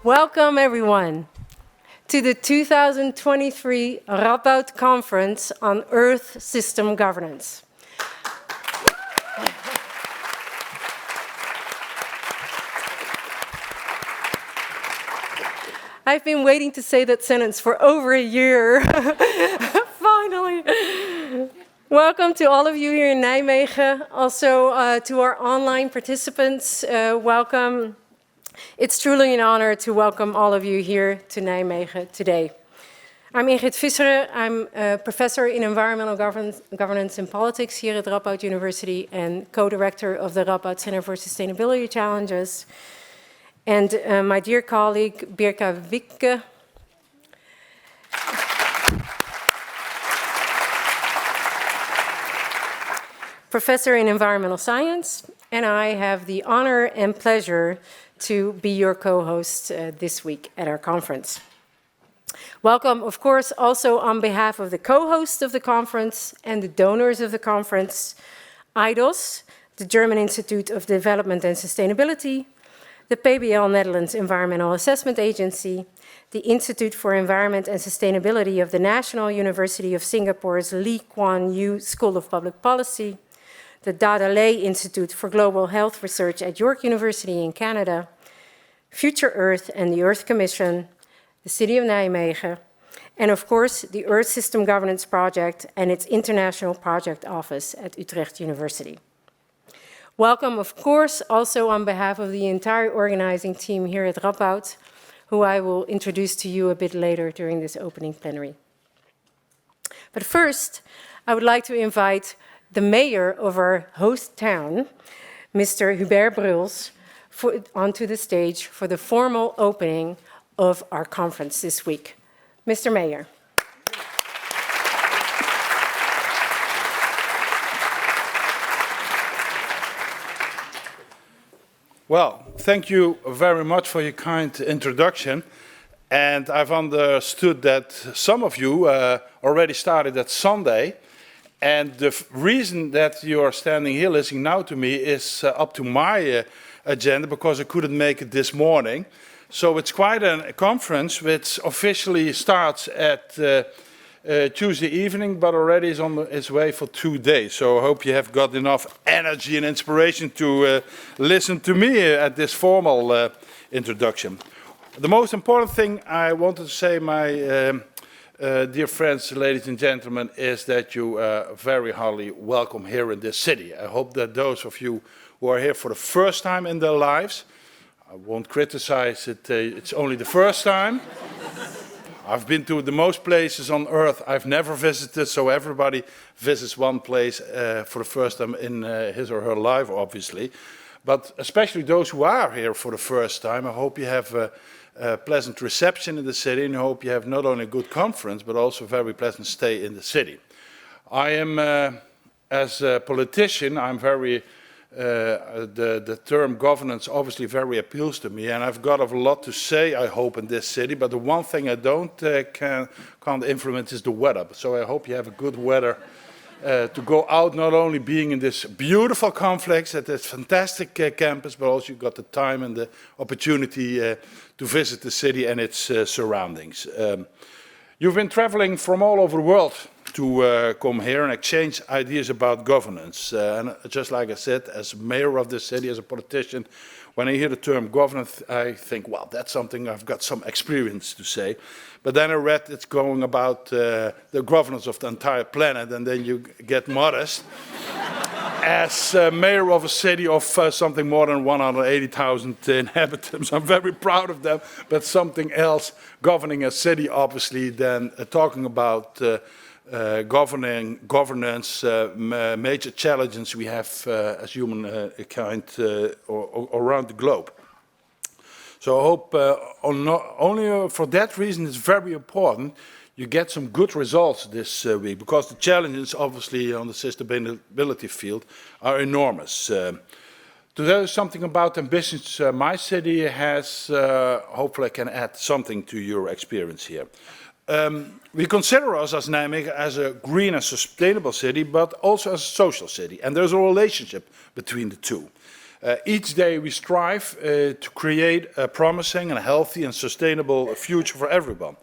Welcome everyone to the 2023 Radboud Conference on Earth System Governance. I've been waiting to say that sentence for over a year. Finally. Welcome to all of you here in Nijmegen. Also to our online participants, welcome. It's truly an honor to welcome all of you here to Nijmegen today. I'm Ingrid Visseren. I'm a professor in environmental governance and politics here at Radboud University and co-director of the Radboud Center for Sustainability Challenges. And my dear colleague, Birka Wikke, professor in environmental science, and I have the honor and pleasure to be your co-host this week at our conference. Welcome, of course, also on behalf of the co-host of the conference and the donors of the conference, IDOS, the German Institute of Development and Sustainability, the PBL Netherlands Environmental Assessment Agency, the Institute for Environment and Sustainability of the National University of Singapore's Lee Kuan Yew School of Public Policy, the Dada Lay Institute for Global Health Research at York University in Canada, Future Earth and the Earth Commission, the City of Nijmegen, and of course the Earth System Governance Project and its International Project Office at Utrecht University. Welcome, of course, also on behalf of the entire organizing team here at Radboud, who I will introduce to you a bit later during this opening plenary. But first, I would like to invite the mayor of our host town, Mr. Hubert Bruls, onto the stage for the formal opening of our conference this week. Mr. Mayor. Well, thank you very much for your kind introduction. And I've understood that some of you already started that Sunday. And the reason that you are standing here listening now to me is up to my agenda because I couldn't make it this morning. So it's quite a conference which officially starts at Tuesday evening, but already is on its way for 2 days. So I hope you have got enough energy and inspiration to listen to me at this formal introduction. The most important thing I wanted to say, my dear friends, ladies and gentlemen, is that you are very heartily welcome here in this city. I hope that those of you who are here for the first time in their lives, I won't criticize it, it's only the first time. I've been to the most places on earth I've never visited, so everybody visits one place for the first time in his or her life, obviously. But especially those who are here for the first time, I hope you have a pleasant reception in the city, and I hope you have not only a good conference, but also a very pleasant stay in the city. I am, as a politician, I'm very, the term governance obviously very appeals to me, and I've got a lot to say, I hope, in this city, but the one thing I can't influence is the weather. So I hope you have a good weather to go out, not only being in this beautiful complex at this fantastic campus, but also you got the time and the opportunity to visit the city and its surroundings. You've been traveling from all over the world to come here and exchange ideas about governance. And just like I said, as mayor of this city, as a politician, when I hear the term governance, I think, well, that's something I've got some experience to say. But then I read it's going about the governance of the entire planet, and then you get modest. As mayor of a city of something more than 180,000 inhabitants, I'm very proud of them, but something else governing a city, obviously, than talking about governance, major challenges we have as humankind around the globe. So I hope only for that reason it's very important you get some good results this week, because the challenges obviously on the sustainability field are enormous. To tell you something about ambitions my city has, hopefully I can add something to your experience here. We consider us as Nijmegen as a green and sustainable city, but also as a social city, and there's a relationship between the two. Each day we strive to create a promising and healthy and sustainable future for everyone.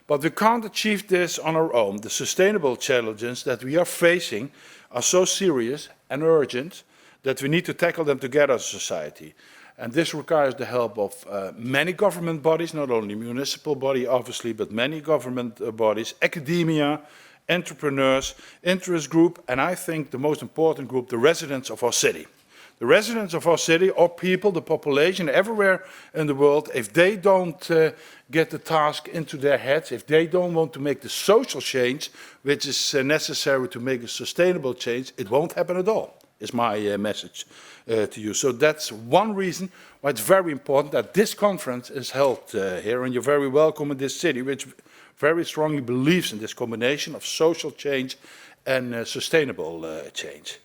But we can't achieve this on our own. The sustainable challenges that we are facing are so serious and urgent that we need to tackle them together as a society. And this requires the help of many government bodies, not only municipal body, obviously, but many government bodies, academia, entrepreneurs, interest group, and I think the most important group, the residents of our city. The residents of our city, our people, the population everywhere in the world, if they don't get the task into their heads, if they don't want to make the social change, which is necessary to make a sustainable change, it won't happen at all, is my message to you. So that's one reason why it's very important that this conference is held here, and you're very welcome in this city, which very strongly believes in this combination of social change and sustainable change.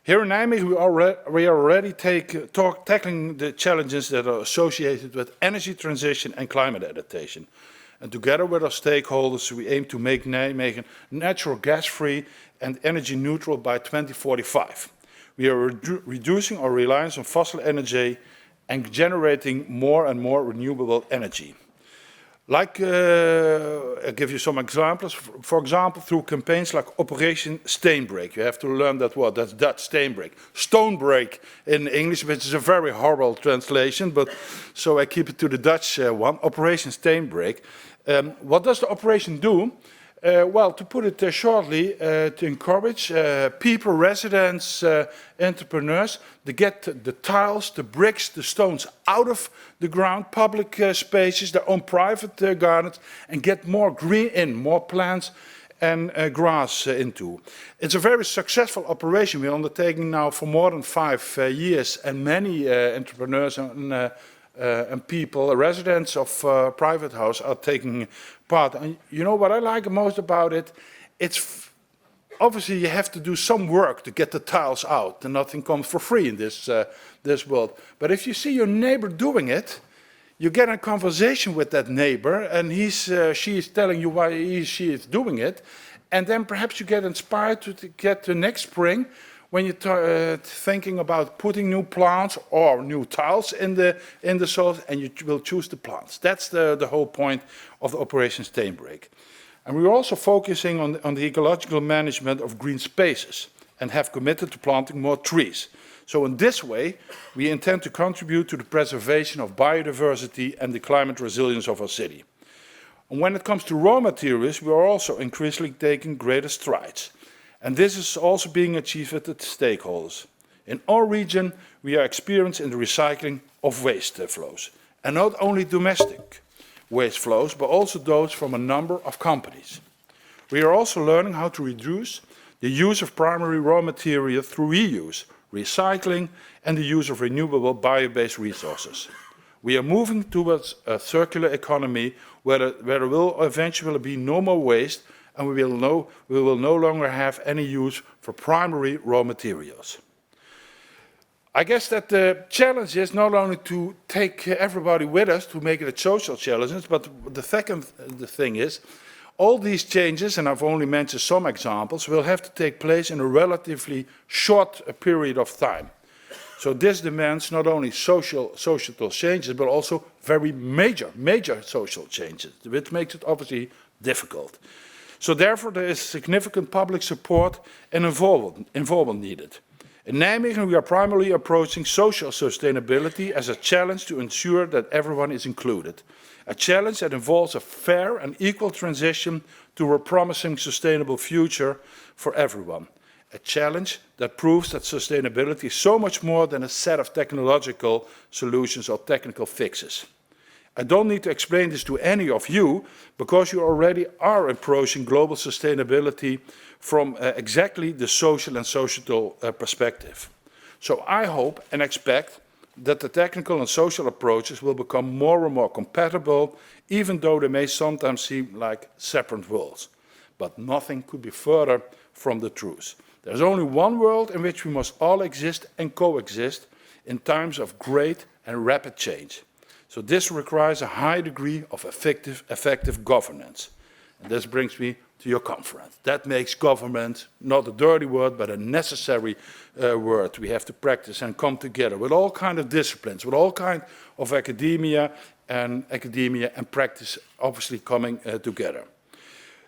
Here in Nijmegen, we are already tackling the challenges that are associated with energy transition and climate adaptation. And together with our stakeholders, we aim to make Nijmegen natural gas-free and energy neutral by 2045. We are reducing our reliance on fossil energy and generating more and more renewable energy. Like, I'll give you some examples. For example, through campaigns like Operation Steenbreek. You have to learn that word, that's Dutch, Steenbreek. Stonebreak in English, which is a very horrible translation, but so I keep it to the Dutch one, Operation Steenbreek. What does the operation do? Well, to put it shortly, to encourage people, residents, entrepreneurs to get the tiles, the bricks, the stones out of the ground, public spaces, their own private gardens, and get more green in, more plants and grass into. It's a very successful operation we're undertaking now for more than 5 years, and many entrepreneurs and people, residents of private house are taking part. And you know what I like most about it? It's obviously you have to do some work to get the tiles out, and nothing comes for free in this world. But if you see your neighbor doing it, you get a conversation with that neighbor, and she is telling you why she is doing it, and then perhaps you get inspired to get the next spring when you're thinking about putting new plants or new tiles in the soil, and you will choose the plants. That's the whole point of the Operation Steenbreek. And we're also focusing on the ecological management of green spaces and have committed to planting more trees. So in this way, we intend to contribute to the preservation of biodiversity and the climate resilience of our city. And when it comes to raw materials, we are also increasingly taking greater strides. And this is also being achieved with the stakeholders. In our region, we are experienced in the recycling of waste flows. And not only domestic waste flows, but also those from a number of companies. We are also learning how to reduce the use of primary raw material through reuse, recycling, and the use of renewable bio-based resources. We are moving towards a circular economy where there will eventually be no more waste, and we will no longer have any use for primary raw materials. I guess that the challenge is not only to take everybody with us to make it a social challenge, but the thing is, all these changes, and I've only mentioned some examples, will have to take place in a relatively short period of time. So this demands not only societal changes, but also very major social changes, which makes it obviously difficult. So therefore, there is significant public support and involvement needed. In Nijmegen, we are primarily approaching social sustainability as a challenge to ensure that everyone is included. A challenge that involves a fair and equal transition to a promising sustainable future for everyone. A challenge that proves that sustainability is so much more than a set of technological solutions or technical fixes. I don't need to explain this to any of you, because you already are approaching global sustainability from exactly the social and societal perspective. So I hope and expect that the technical and social approaches will become more and more compatible, even though they may sometimes seem like separate worlds. But nothing could be further from the truth. There's only one world in which we must all exist and coexist in times of great and rapid change. So this requires a high degree of effective governance. And this brings me to your conference. That makes government not a dirty word, but a necessary word. We have to practice and come together with all kinds of disciplines, with all kinds of academia and practice obviously coming together.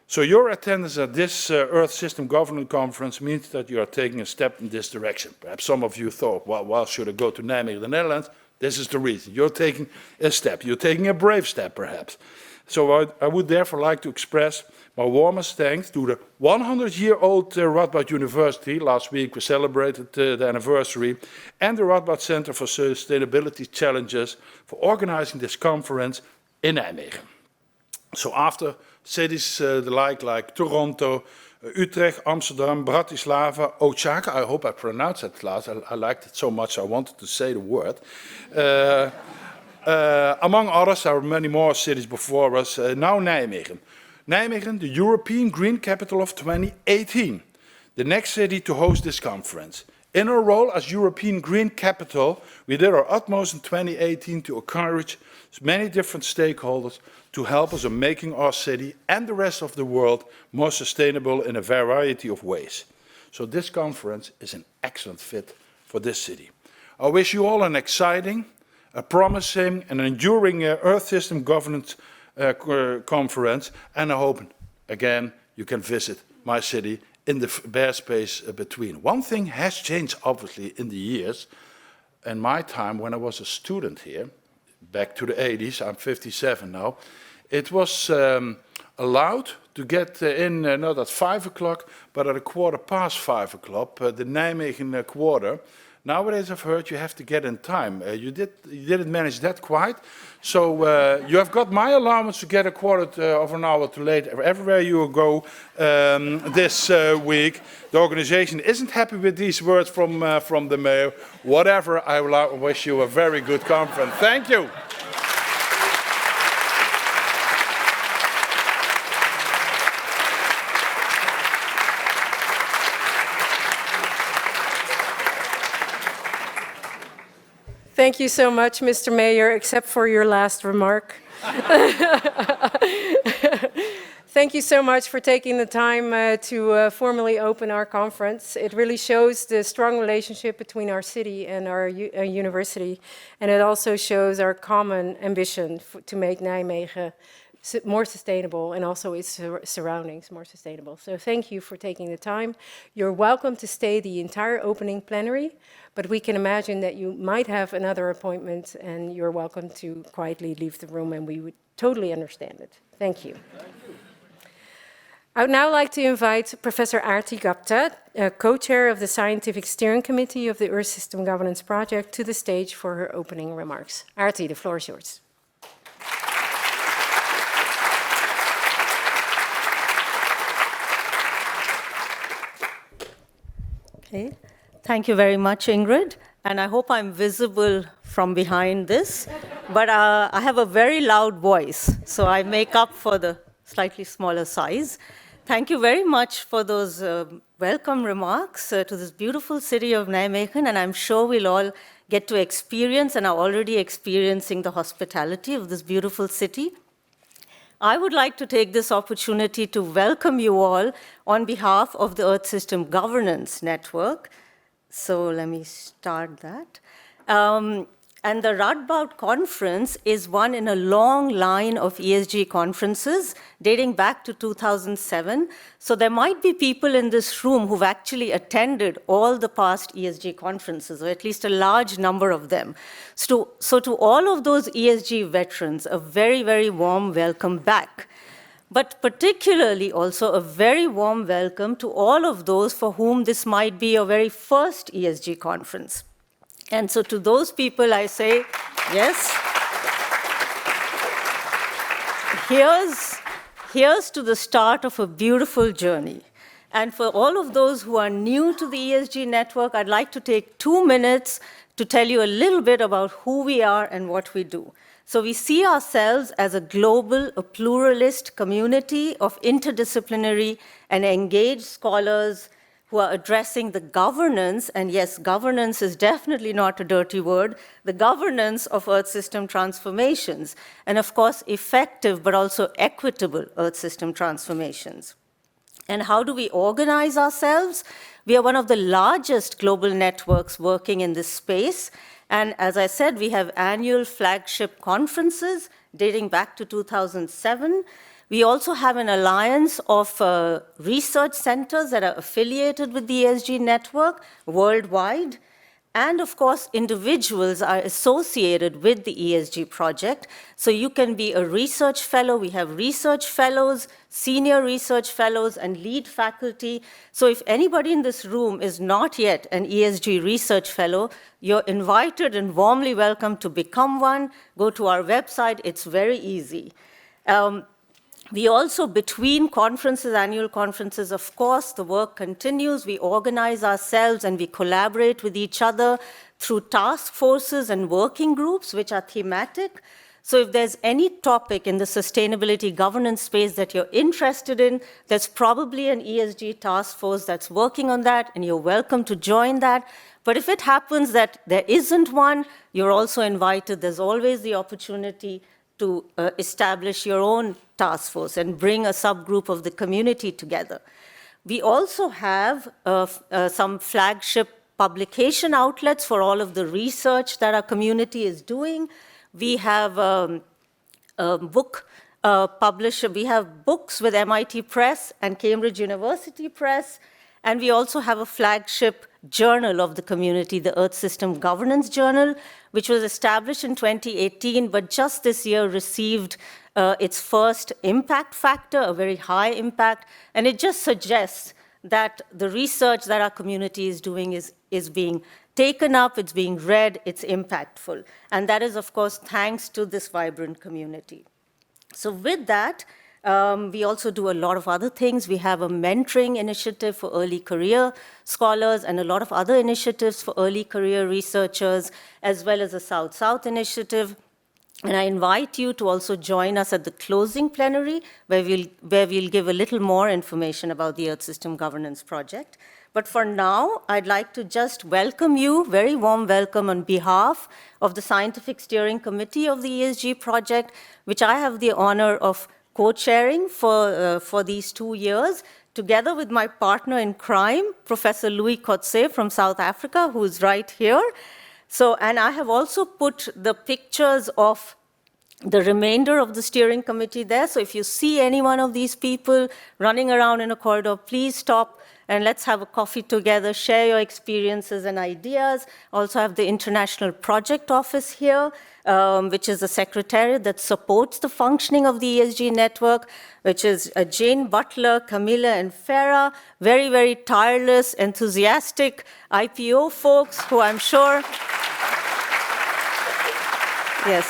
So your attendance at this Earth System Governance Conference means that you are taking a step in this direction. Perhaps some of you thought, well, why should I go to Nijmegen, the Netherlands? This is the reason. You're taking a step. You're taking a brave step, perhaps. So I would therefore like to express my warmest thanks to the 100-year-old Radboud University. Last week we celebrated the anniversary, and the Radboud Center for Sustainability Challenges for organizing this conference in Nijmegen. So after cities like Toronto, Utrecht, Amsterdam, Bratislava, Osaka, I hope I pronounced that last, I liked it so much I wanted to say the word. Among others, there are many more cities before us, now Nijmegen. Nijmegen, the European Green Capital of 2018, the next city to host this conference. In our role as European Green Capital, we did our utmost in 2018 to encourage many different stakeholders to help us in making our city and the rest of the world more sustainable in a variety of ways. So this conference is an excellent fit for this city. I wish you all an exciting, a promising and enduring Earth System Governance Conference, and I hope, again, you can visit my city in the bare space between. One thing has changed, obviously, in the years. In my time, when I was a student here, back to the 80s, I'm 57 now, it was allowed to get in not at 5 o'clock, but at 5:15, the Nijmegen Quarter. Nowadays, I've heard you have to get in time. You didn't manage that quite. So you have got my allowance to get a quarter of an hour too late everywhere you go this week. The organization isn't happy with these words from the mayor. Whatever, I wish you a very good conference. Thank you. Thank you so much, Mr. Mayor, except for your last remark. Thank you so much for taking the time to formally open our conference. It really shows the strong relationship between our city and our university, and it also shows our common ambition to make Nijmegen more sustainable and also its surroundings more sustainable. So thank you for taking the time. You're welcome to stay the entire opening plenary, but we can imagine that you might have another appointment and you're welcome to quietly leave the room, and we would totally understand it. Thank you. Thank you. I would now like to invite Professor Aarti Gupta, co-chair of the Scientific Steering Committee of the Earth System Governance Project, to the stage for her opening remarks. Aarti, the floor is yours. Okay. Thank you very much, Ingrid. And I hope I'm visible from behind this. But I have a very loud voice, so I make up for the slightly smaller size. Thank you very much for those welcome remarks to this beautiful city of Nijmegen. And I'm sure we'll all get to experience and are already experiencing the hospitality of this beautiful city. I would like to take this opportunity to welcome you all on behalf of the Earth System Governance Network. So let me start that. And the Radboud Conference is one in a long line of ESG conferences dating back to 2007. So there might be people in this room who've actually attended all the past ESG conferences, or at least a large number of them. So to all of those ESG veterans, a very, very warm welcome back. But particularly also a very warm welcome to all of those for whom this might be your very first ESG conference. And so to those people, I say, yes, here's to the start of a beautiful journey. And for all of those who are new to the ESG network, I'd like to take 2 minutes to tell you a little bit about who we are and what we do. So we see ourselves as a global, a pluralist community of interdisciplinary and engaged scholars who are addressing the governance, and yes, governance is definitely not a dirty word, the governance of Earth system transformations, and of course, effective but also equitable Earth system transformations. And how do we organize ourselves? We are one of the largest global networks working in this space. And as I said, we have annual flagship conferences dating back to 2007. We also have an alliance of research centers that are affiliated with the ESG network worldwide. And of course, individuals are associated with the ESG project. So you can be a research fellow. We have research fellows, senior research fellows, and lead faculty. So if anybody in this room is not yet an ESG research fellow, you're invited and warmly welcome to become one. Go to our website. It's very easy. We also, between conferences, annual conferences, of course, the work continues. We organize ourselves and we collaborate with each other through task forces and working groups, which are thematic. So if there's any topic in the sustainability governance space that you're interested in, there's probably an ESG task force that's working on that, and you're welcome to join that. But if it happens that there isn't one, you're also invited. There's always the opportunity to establish your own task force and bring a subgroup of the community together. We also have some flagship publication outlets for all of the research that our community is doing. We have book publisher. We have books with MIT Press and Cambridge University Press. And we also have a flagship journal of the community, the Earth System Governance Journal, which was established in 2018, but just this year received its first impact factor, a very high impact. And it just suggests that the research that our community is doing is being taken up, it's being read, it's impactful. And that is, of course, thanks to this vibrant community. So with that, we also do a lot of other things. We have a mentoring initiative for early career scholars and a lot of other initiatives for early career researchers, as well as a South-South initiative. And I invite you to also join us at the closing plenary, where we'll give a little more information about the Earth System Governance Project. But for now, I'd like to just welcome you, very warm welcome on behalf of the Scientific Steering Committee of the ESG project, which I have the honor of co-chairing for these 2 years, together with my partner in crime, Professor Louis Kotze from South Africa, who is right here. So, and I have also put the pictures of the remainder of the steering committee there. So if you see any one of these people running around in a corridor, please stop and let's have a coffee together, share your experiences and ideas. Also have the International Project Office here, which is a secretariat that supports the functioning of the ESG network, which is Jane Butler, Camilla, and Farah, very, very tireless, enthusiastic IPO folks who I'm sure, yes,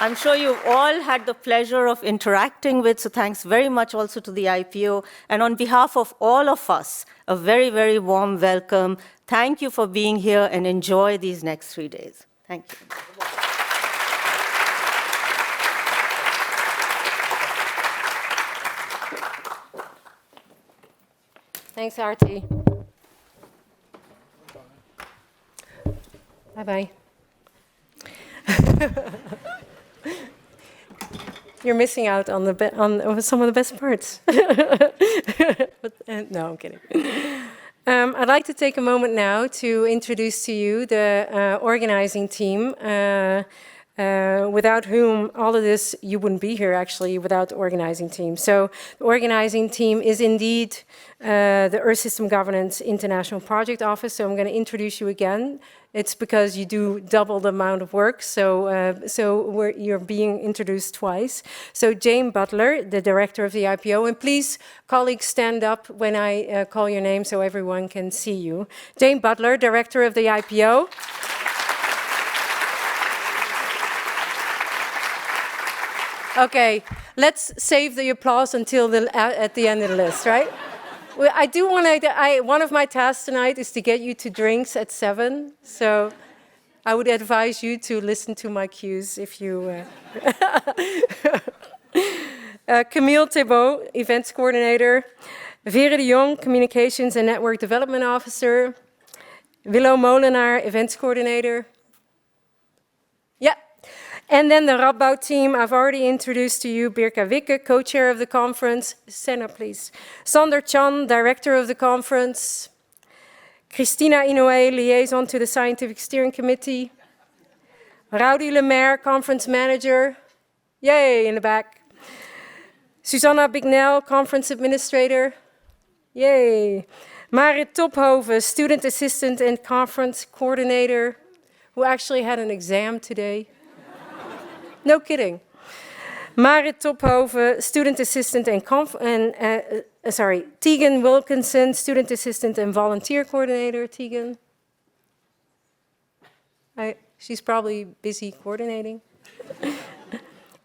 I'm sure you've all had the pleasure of interacting with, so thanks very much also to the IPO. And on behalf of all of us, a very, very warm welcome. Thank you for being here and enjoy these next 3 days. Thank you. Thanks, Arti. Bye-bye. You're missing out on on some of the best parts. But, no, I'm kidding. I'd like to take a moment now to introduce to you the organizing team, without whom all of this, you wouldn't be here actually without the organizing team. So the organizing team is indeed the Earth System Governance International Project Office. So I'm going to introduce you again. It's because you do double the amount of work, so you're being introduced twice. So Jane Butler, the director of the IPO, and please, colleagues, stand up when I call your name so everyone can see you. Jane Butler, director of the IPO. Okay, let's save the applause until at the end of the list, right? Well, I do want to, one of my tasks tonight is to get you to drinks at 7. So I would advise you to listen to my cues if you... Camille Thébault, events coordinator. Vera de Jong, Communications and Network Development Officer. Willo Molenaar, Events Coordinator. Yeah. And then the Radboud team, I've already introduced to you Birka Wikke, co-chair of the conference. Senna, please. Sander Chan, director of the conference. Christina Inoue, liaison to the Scientific Steering Committee. Rowdy Lemaire, conference manager. Yay, in the back. Susanna Bignell, conference administrator. Yay. Marit Tophoven, student assistant and conference coordinator, who actually had an exam today. No kidding. Marit Tophoven, student assistant and Tegan Wilkinson, student assistant and volunteer coordinator. Tegan. She's probably busy coordinating.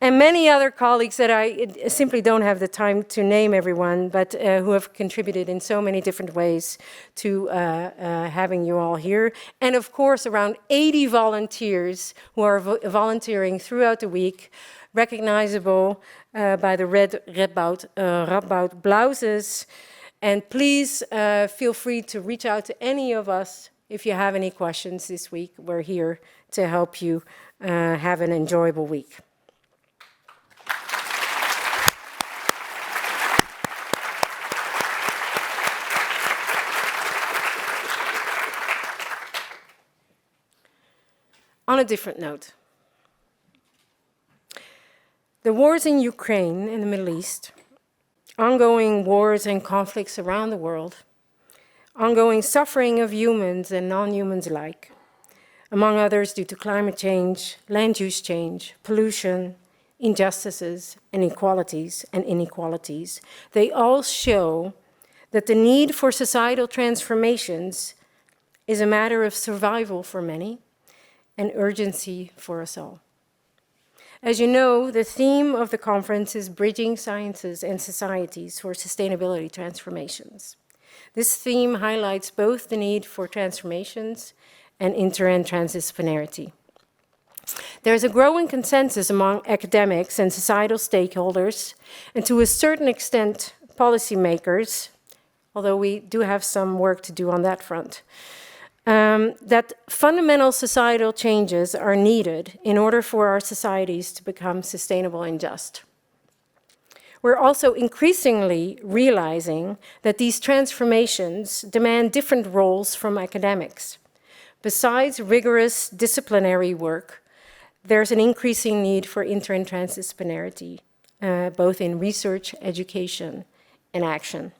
And many other colleagues that I simply don't have the time to name everyone, but who have contributed in so many different ways to having you all here. And of course, around 80 volunteers who are volunteering throughout the week, recognizable by the red Radboud blouses. And please feel free to reach out to any of us if you have any questions this week. We're here to help you have an enjoyable week. On a different note, the wars in Ukraine and the Middle East, ongoing wars and conflicts around the world, ongoing suffering of humans and non-humans alike, among others due to climate change, land use change, pollution, injustices, inequalities, they all show that the need for societal transformations is a matter of survival for many, and urgency for us all. As you know, the theme of the conference is Bridging Sciences and Societies for Sustainability Transformations. This theme highlights both the need for transformations and inter- and transdisciplinarity. There is a growing consensus among academics and societal stakeholders, and to a certain extent, policymakers, although we do have some work to do on that front, that fundamental societal changes are needed in order for our societies to become sustainable and just. We're also increasingly realizing that these transformations demand different roles from academics. Besides rigorous disciplinary work, there's an increasing need for inter- and transdisciplinarity, both in research, education, and action.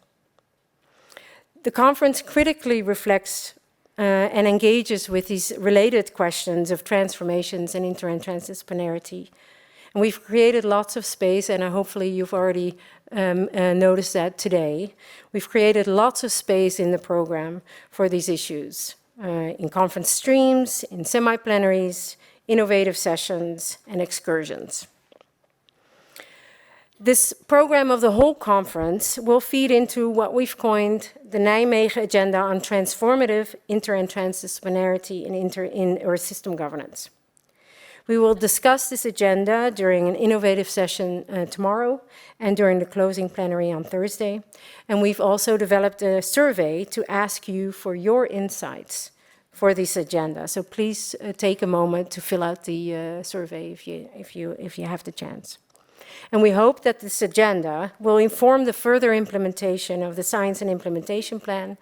The conference critically reflects and engages with these related questions of transformations and inter- and transdisciplinarity. And we've created lots of space, and hopefully you've already noticed that today. We've created lots of space in the program for these issues, in conference streams, in semi-plenaries, innovative sessions, and excursions. This program of the whole conference will feed into what we've coined the Nijmegen Agenda on Transformative Inter- and Transdisciplinarity in Earth System Governance. We will discuss this agenda during an innovative session tomorrow and during the closing plenary on Thursday. And we've also developed a survey to ask you for your insights for this agenda. So please take a moment to fill out the survey if you have the chance. And we hope that this agenda will inform the further implementation of the Science and Implementation Plan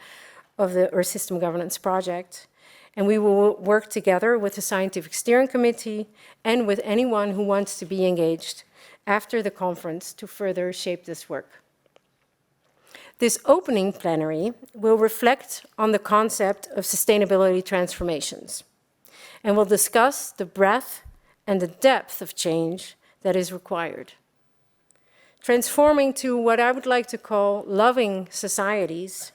of the Earth System Governance Project. And we will work together with the Scientific Steering Committee and with anyone who wants to be engaged after the conference to further shape this work. This opening plenary will reflect on the concept of sustainability transformations and will discuss the breadth and the depth of change that is required. Transforming to what I would like to call loving societies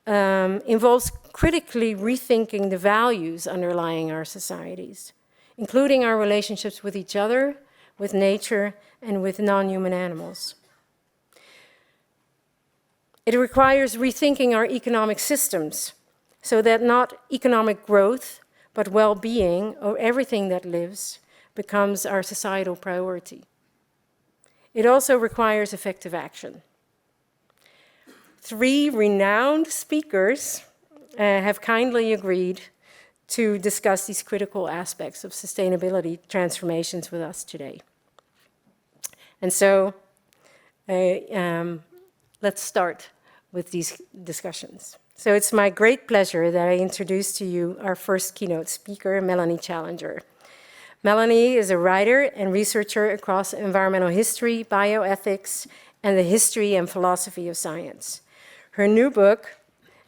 involves critically rethinking the values underlying our societies, including our relationships with each other, with nature, and with non-human animals. It requires rethinking our economic systems so that not economic growth, but well-being of everything that lives becomes our societal priority. It also requires effective action. 3 renowned speakers have kindly agreed to discuss these critical aspects of sustainability transformations with us today. And so let's start with these discussions. So it's my great pleasure that I introduce to you our first keynote speaker, Melanie Challenger. Melanie is a writer and researcher across environmental history, bioethics, and the history and philosophy of science. Her new book,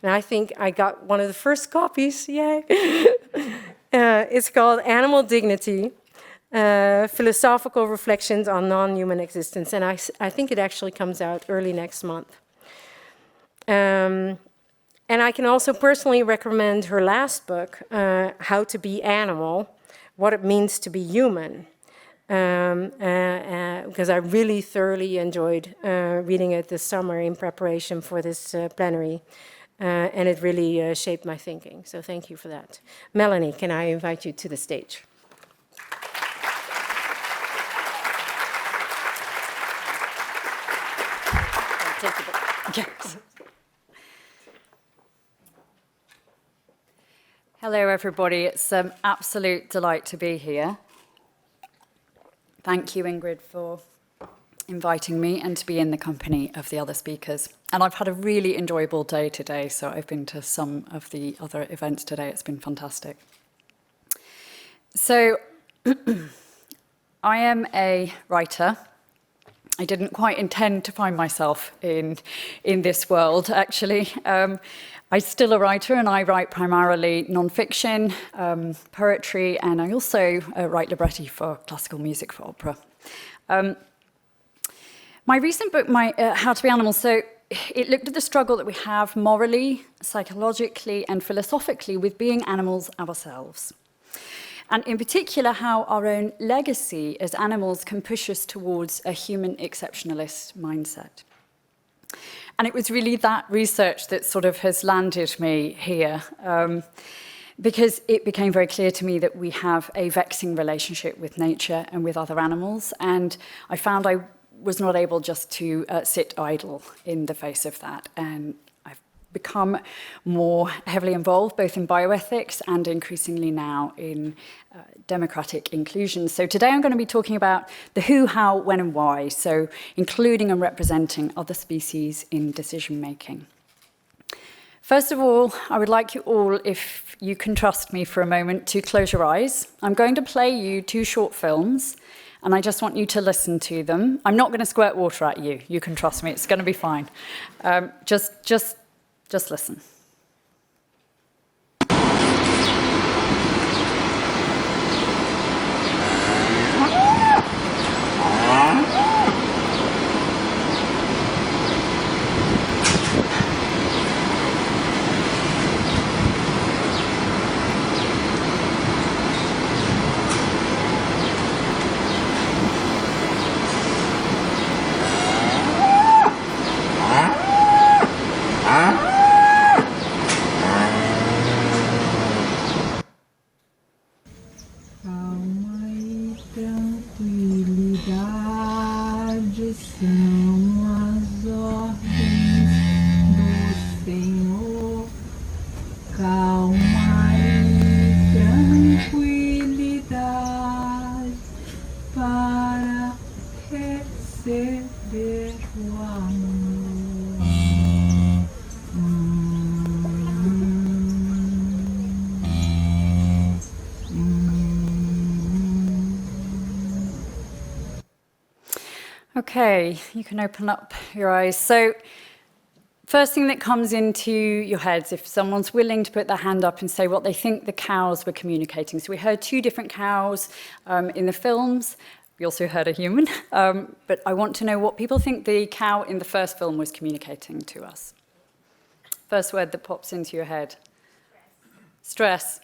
and I think I got one of the first copies, yay! It's called Animal Dignity, Philosophical Reflections on Non-Human Existence, and I think it actually comes out early next month. And I can also personally recommend her last book, How to Be Animal, What It Means to Be Human, because I really thoroughly enjoyed reading it this summer in preparation for this plenary, and it really shaped my thinking. So thank you for that. Melanie, can I invite you to the stage? Take the book. Yes. Hello, everybody. It's an absolute delight to be here. Thank you, Ingrid, for inviting me and to be in the company of the other speakers. And I've had a really enjoyable day today, so I've been to some of the other events today. It's been fantastic. So I am a writer. I didn't quite intend to find myself in this world, actually. I'm still a writer, and I write primarily non-fiction, poetry, and I also write libretti for classical music for opera. My recent book, How to Be Animal, so it looked at the struggle that we have morally, psychologically, and philosophically with being animals ourselves. And in particular, how our own legacy as animals can push us towards a human exceptionalist mindset. And it was really that research that sort of has landed me here, because it became very clear to me that we have a vexing relationship with nature and with other animals, and I found I was not able just to sit idle in the face of that, and I've become more heavily involved both in bioethics and increasingly now in democratic inclusion. So today I'm going to be talking about the who, how, when and why, so including and representing other species in decision making. First of all, I would like you all, if you can trust me for a moment, to close your eyes. I'm going to play you 2 short films, and I just want you to listen to them. I'm not going to squirt water at you. You can trust me. It's going to be fine. Just listen. Okay, you can open up your eyes. So, first thing that comes into your heads, if someone's willing to put their hand up and say what they think the cows were communicating. So we heard 2 different cows in the films. We also heard a human. But I want to know what people think the cow in the first film was communicating to us. First word that pops into your head. Stress.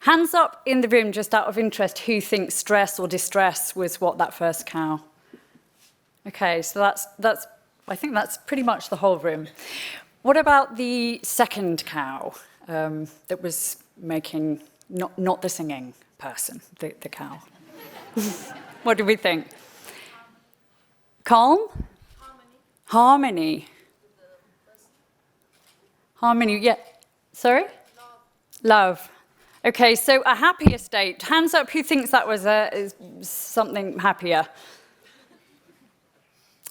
Hands up in the room, just out of interest, who thinks stress or distress was what that first cow. Okay, so that's I think that's pretty much the whole room. What about the second cow that was making, not the singing person, the cow? What do we think? Calm? Harmony. Harmony, yeah. Sorry? Love. Okay, so a happier state. Hands up who thinks that was something happier.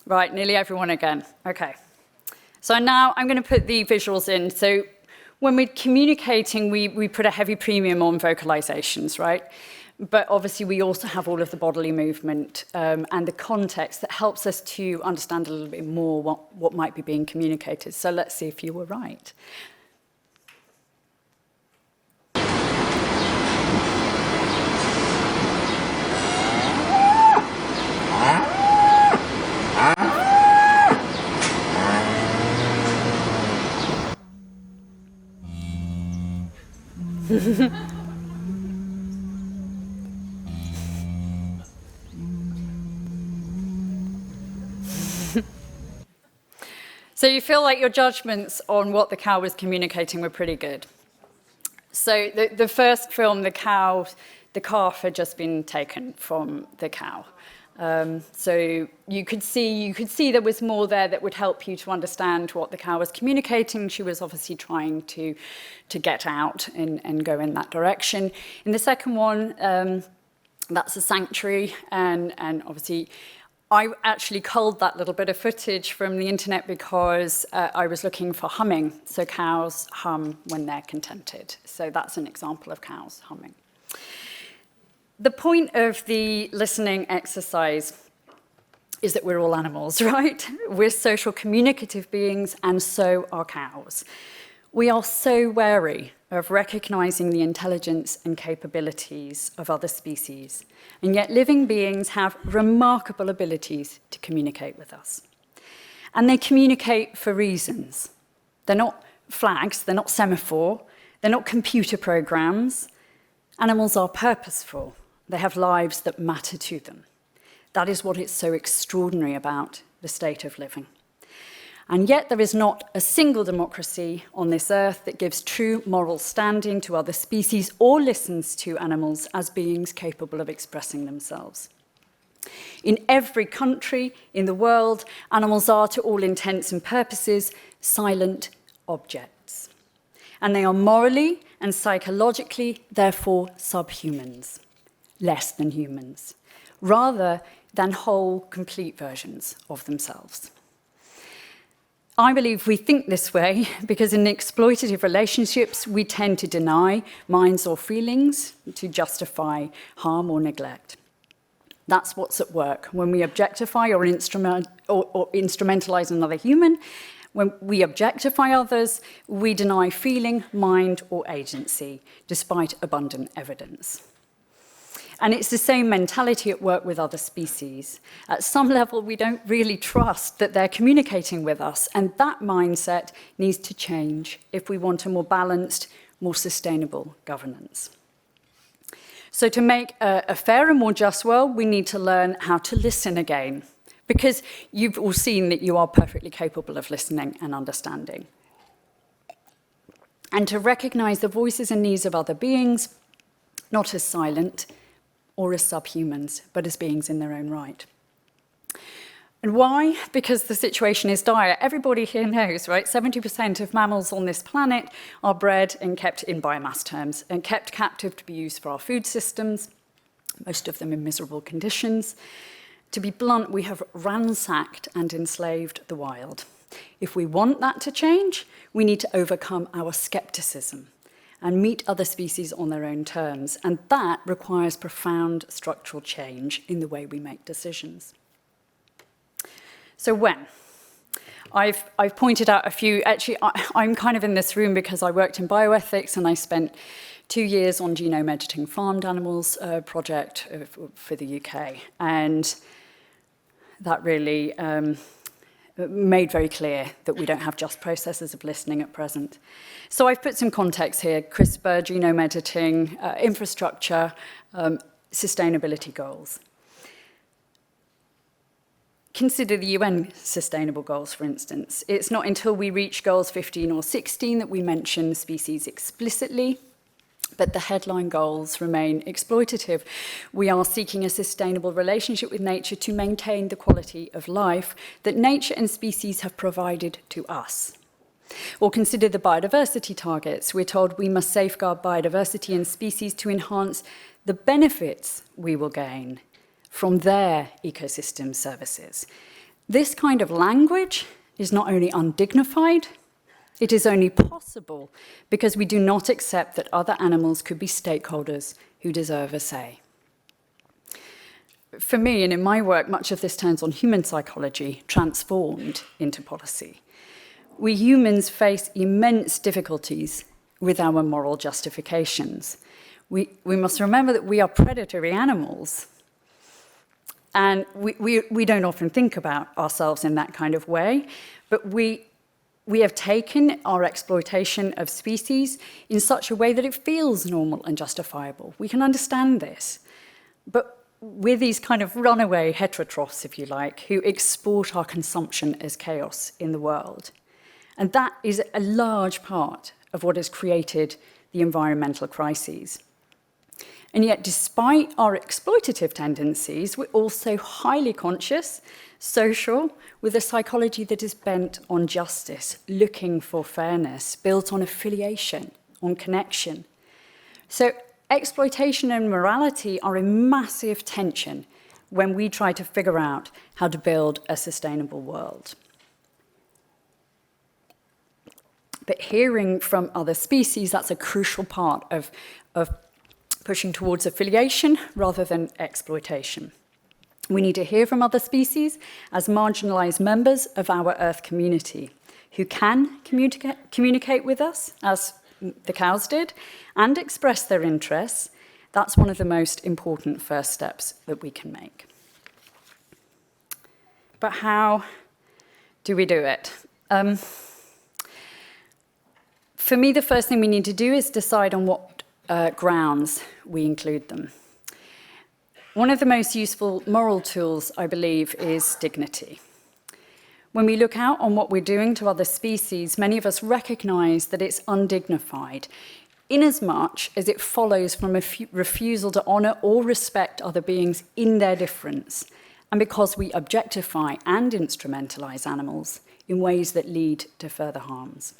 Right, nearly everyone again. Okay. So now I'm going to put the visuals in. So when we're communicating, we put a heavy premium on vocalizations, right? But obviously, we also have all of the bodily movement and the context that helps us to understand a little bit more what might be being communicated. So let's see if you were right. So you feel like your judgments on what the cow was communicating were pretty good. So the first film, the calf had just been taken from the cow. So you could see there was more there that would help you to understand what the cow was communicating. She was obviously trying to get out and go in that direction. In the second one, that's a sanctuary, and obviously I actually culled that little bit of footage from the internet because I was looking for humming. So cows hum when they're contented. So that's an example of cows humming. The point of the listening exercise is that we're all animals, right? We're social communicative beings, and so are cows. We are so wary of recognizing the intelligence and capabilities of other species, and yet living beings have remarkable abilities to communicate with us. And they communicate for reasons. They're not flags, they're not semaphore, they're not computer programs. Animals are purposeful. They have lives that matter to them. That is what is so extraordinary about the state of living. And yet there is not a single democracy on this earth that gives true moral standing to other species or listens to animals as beings capable of expressing themselves. In every country in the world, animals are, to all intents and purposes, silent objects. And they are morally and psychologically, therefore, subhumans, less than humans, rather than whole, complete versions of themselves. I believe we think this way because in exploitative relationships, we tend to deny minds or feelings to justify harm or neglect. That's what's at work when we objectify or instrumentalize another human. When we objectify others, we deny feeling, mind, or agency, despite abundant evidence. And it's the same mentality at work with other species. At some level, we don't really trust that they're communicating with us, and that mindset needs to change if we want a more balanced, more sustainable governance. So to make a fairer, more just world, we need to learn how to listen again, because you've all seen that you are perfectly capable of listening and understanding. And to recognize the voices and needs of other beings, not as silent, or as subhumans, but as beings in their own right. And why? Because the situation is dire. Everybody here knows, right? 70% of mammals on this planet are bred and kept in biomass terms and kept captive to be used for our food systems, most of them in miserable conditions. To be blunt, we have ransacked and enslaved the wild. If we want that to change, we need to overcome our skepticism and meet other species on their own terms. And that requires profound structural change in the way we make decisions. So when? I've pointed out a few. Actually, I'm kind of in this room because I worked in bioethics and I spent 2 years on genome editing farmed animals project for the UK. And that really made very clear that we don't have just processes of listening at present. So I've put some context here: CRISPR, genome editing, infrastructure, sustainability goals. Consider the UN sustainable goals, for instance. It's not until we reach goals 15 or 16 that we mention species explicitly, but the headline goals remain exploitative. We are seeking a sustainable relationship with nature to maintain the quality of life that nature and species have provided to us. Or consider the biodiversity targets. We're told we must safeguard biodiversity and species to enhance the benefits we will gain from their ecosystem services. This kind of language is not only undignified, it is only possible because we do not accept that other animals could be stakeholders who deserve a say. For me, and in my work, much of this turns on human psychology transformed into policy. We humans face immense difficulties with our moral justifications. We must remember that we are predatory animals, and we don't often think about ourselves in that kind of way, but we have taken our exploitation of species in such a way that it feels normal and justifiable. We can understand this, but we're these kind of runaway heterotrophs, if you like, who export our consumption as chaos in the world. And that is a large part of what has created the environmental crises. And yet, despite our exploitative tendencies, we're also highly conscious, social, with a psychology that is bent on justice, looking for fairness, built on affiliation, on connection. So exploitation and morality are in massive tension when we try to figure out how to build a sustainable world. But hearing from other species, that's a crucial part of pushing towards affiliation rather than exploitation. We need to hear from other species as marginalized members of our Earth community who can communicate with us, as the cows did, and express their interests. That's one of the most important first steps that we can make. But how do we do it? For me, the first thing we need to do is decide on what grounds we include them. One of the most useful moral tools, I believe, is dignity. When we look out on what we're doing to other species, many of us recognize that it's undignified, inasmuch as it follows from a refusal to honor or respect other beings in their difference, and because we objectify and instrumentalize animals in ways that lead to further harms.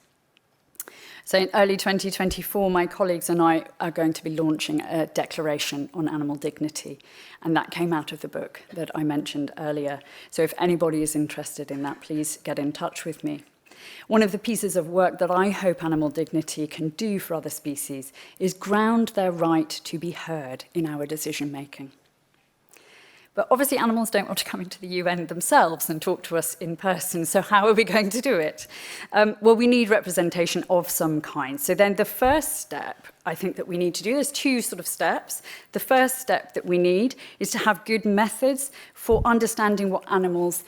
So in early 2024, my colleagues and I are going to be launching a declaration on animal dignity, and that came out of the book that I mentioned earlier. So if anybody is interested in that, please get in touch with me. One of the pieces of work that I hope animal dignity can do for other species is ground their right to be heard in our decision-making. But obviously animals don't want to come into the UN themselves and talk to us in person, so how are we going to do it? Well, we need representation of some kind. So then the first step I think that we need to do, there's two sort of steps. The first step that we need is to have good methods for understanding what animals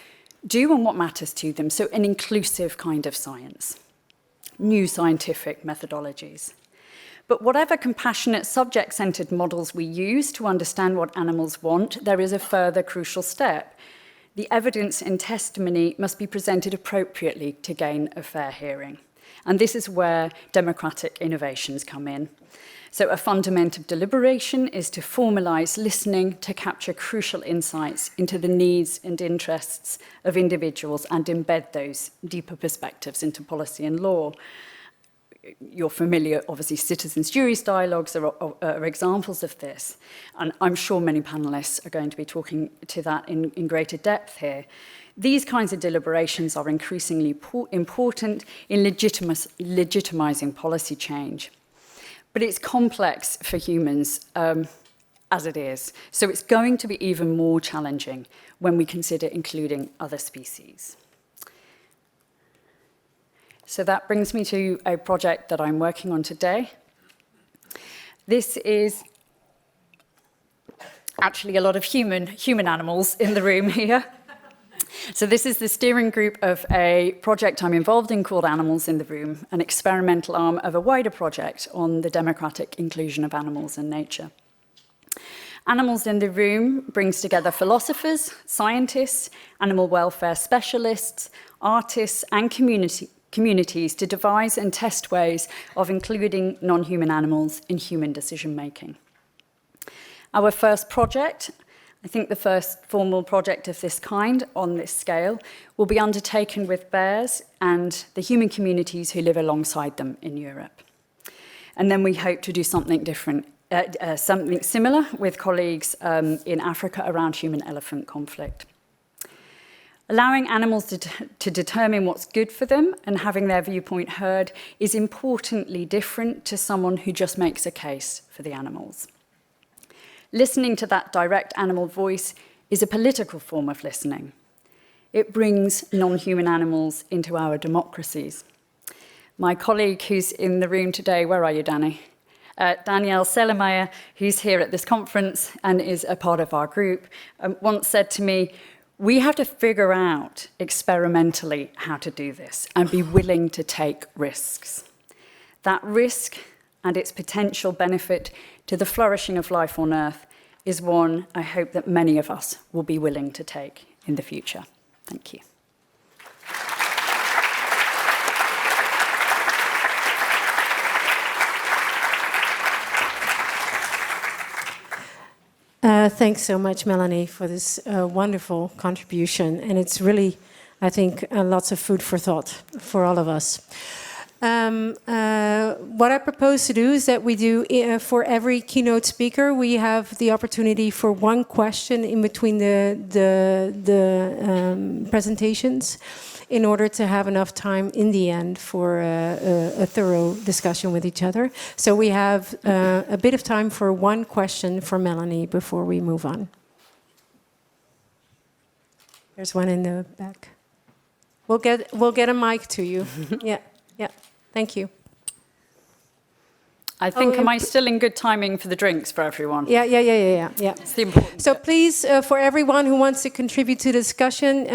do and what matters to them, so an inclusive kind of science, new scientific methodologies. But whatever compassionate, subject-centered models we use to understand what animals want, there is a further crucial step. The evidence and testimony must be presented appropriately to gain a fair hearing. And this is where democratic innovations come in. So a fundament of deliberation is to formalize listening to capture crucial insights into the needs and interests of individuals and embed those deeper perspectives into policy and law. You're familiar, obviously, citizens' juries dialogues are examples of this. And I'm sure many panelists are going to be talking to that in greater depth here. These kinds of deliberations are increasingly important in legitimizing policy change. But it's complex for humans as it is. So it's going to be even more challenging when we consider including other species. So that brings me to a project that I'm working on today. This is actually a lot of human animals in the room here. So this is the steering group of a project I'm involved in called Animals in the Room, an experimental arm of a wider project on the democratic inclusion of animals and nature. Animals in the Room brings together philosophers, scientists, animal welfare specialists, artists, and communities to devise and test ways of including non-human animals in human decision-making. Our first project I think the first formal project of this kind on this scale will be undertaken with bears and the human communities who live alongside them in Europe. And then we hope to do something different, something similar with colleagues in Africa around human-elephant conflict. Allowing animals to determine what's good for them and having their viewpoint heard is importantly different to someone who just makes a case for the animals. Listening to that direct animal voice is a political form of listening. It brings non-human animals into our democracies. My colleague who's in the room today, where are you, Danny? Danielle Sellermeyer, who's here at this conference and is a part of our group, once said to me, we have to figure out experimentally how to do this and be willing to take risks. That risk and its potential benefit to the flourishing of life on Earth is one I hope that many of us will be willing to take in the future. Thank you. Thanks so much, Melanie, for this wonderful contribution. And it's really, I think, lots of food for thought for all of us. What I propose to do is that we do, for every keynote speaker, we have the opportunity for one question in between the presentations, in order to have enough time in the end for a thorough discussion with each other. So we have a bit of time for one question for Melanie before we move on. There's one in the back. We'll get a mic to you. Yeah. Thank you. I think, am I still in good timing for the drinks for everyone? Yeah. It's the important So bit. please, for everyone who wants to contribute to the discussion,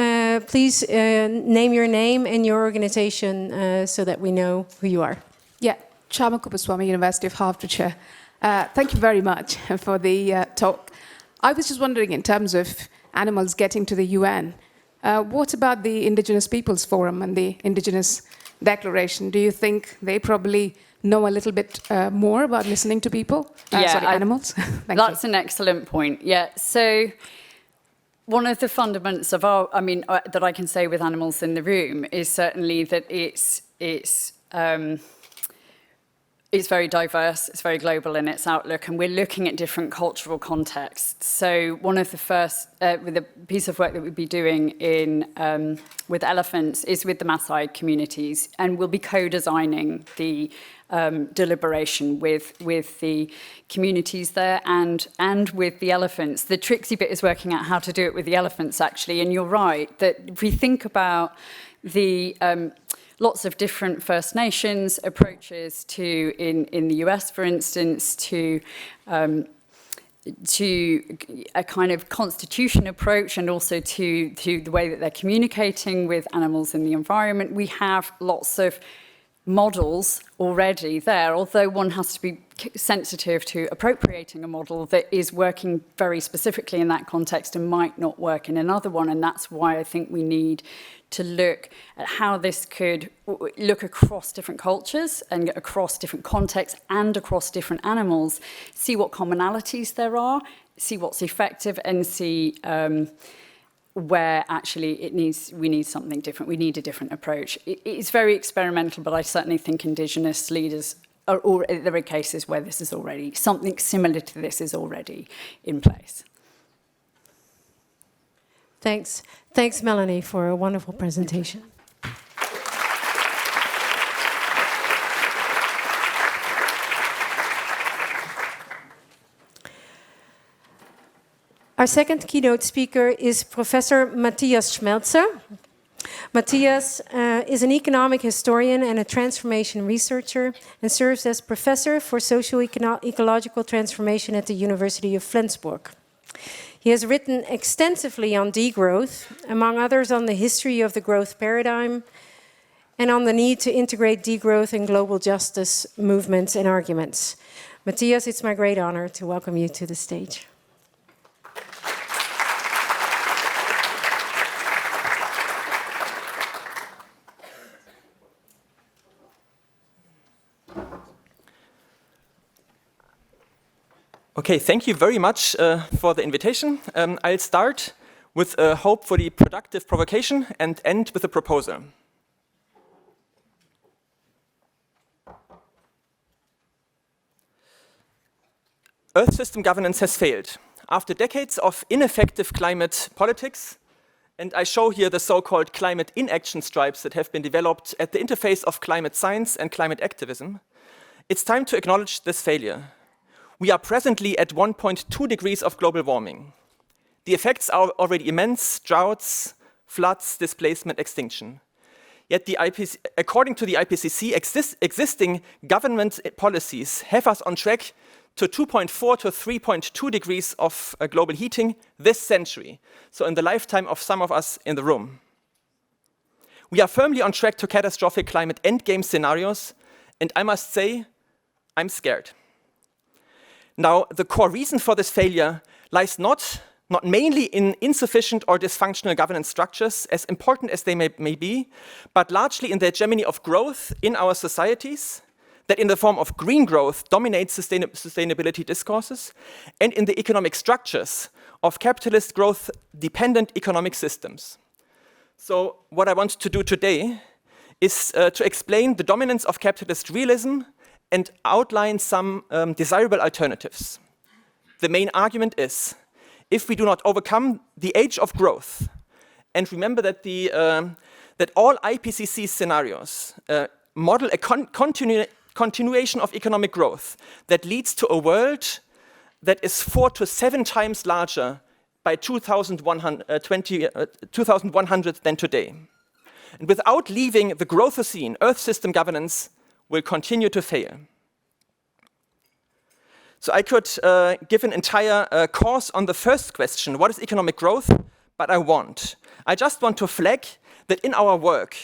please name your name and your organization so that we know who you are. Yeah, Charma Kupaswamy, University of Hertfordshire. Thank you very much for the talk. I was just wondering, in terms of animals getting to the UN, what about the Indigenous Peoples Forum and the Indigenous Declaration? Do you think they probably know a little bit more about listening to people? Animals? That's an excellent point. Yeah. So one of the fundamentals of our, that I can say with animals in the room is certainly that it's very diverse, it's very global in its outlook, and we're looking at different cultural contexts. So one of the first, with a piece of work that we'll be doing in with elephants is with the Maasai communities, and we'll be co-designing the deliberation with the communities there and with the elephants. The tricksy bit is working out how to do it with the elephants, actually, and you're right, that if we think about the lots of different First Nations approaches to, in the US, for instance, to a kind of constitution approach, and also to the way that they're communicating with animals in the environment. We have lots of models already there, although one has to be sensitive to appropriating a model that is working very specifically in that context and might not work in another one. And that's why I think we need to look at how this could look across different cultures and across different contexts and across different animals, see what commonalities there are, see what's effective, and see where actually we need something different. We need a different approach. It's very experimental, but I certainly think Indigenous leaders there are cases where this is already, something similar to this is already in place. Thanks. Thanks, Melanie, for a wonderful presentation. Our second keynote speaker is Professor Matthias Schmelzer. Matthias is an economic historian and a transformation researcher, and serves as professor for socio-ecological transformation at the University of Flensburg. He has written extensively on degrowth, among others on the history of the growth paradigm and on the need to integrate degrowth in global justice movements and arguments. Matthias, it's my great honor to welcome you to the stage. Okay, thank you very much for the invitation. I'll start with a hope for the productive provocation and end with a proposal. Earth system governance has failed. After decades of ineffective climate politics, and I show here the so-called climate inaction stripes that have been developed at the interface of climate science and climate activism, it's time to acknowledge this failure. We are presently at 1.2 degrees of global warming. The effects are already immense: droughts, floods, displacement, extinction. Yet, according to the IPCC, existing government policies have us on track to 2.4 to 3.2 degrees of global heating this century, so in the lifetime of some of us in the room. We are firmly on track to catastrophic climate endgame scenarios, and I must say, I'm scared. Now, the core reason for this failure lies not mainly in insufficient or dysfunctional governance structures, as important as they may be, but largely in the hegemony of growth in our societies, that in the form of green growth dominates sustainability discourses, and in the economic structures of capitalist growth-dependent economic systems. So what I want to do today is to explain the dominance of capitalist realism and outline some desirable alternatives. The main argument is, if we do not overcome the age of growth, and remember that that all IPCC scenarios model a continuation of economic growth that leads to a world that is 4 to 7 times larger by 2100 than today. And without leaving the Growthocene, Earth system governance will continue to fail. So I could give an entire course on the first question, what is economic growth? But I won't. I just want to flag that in our work,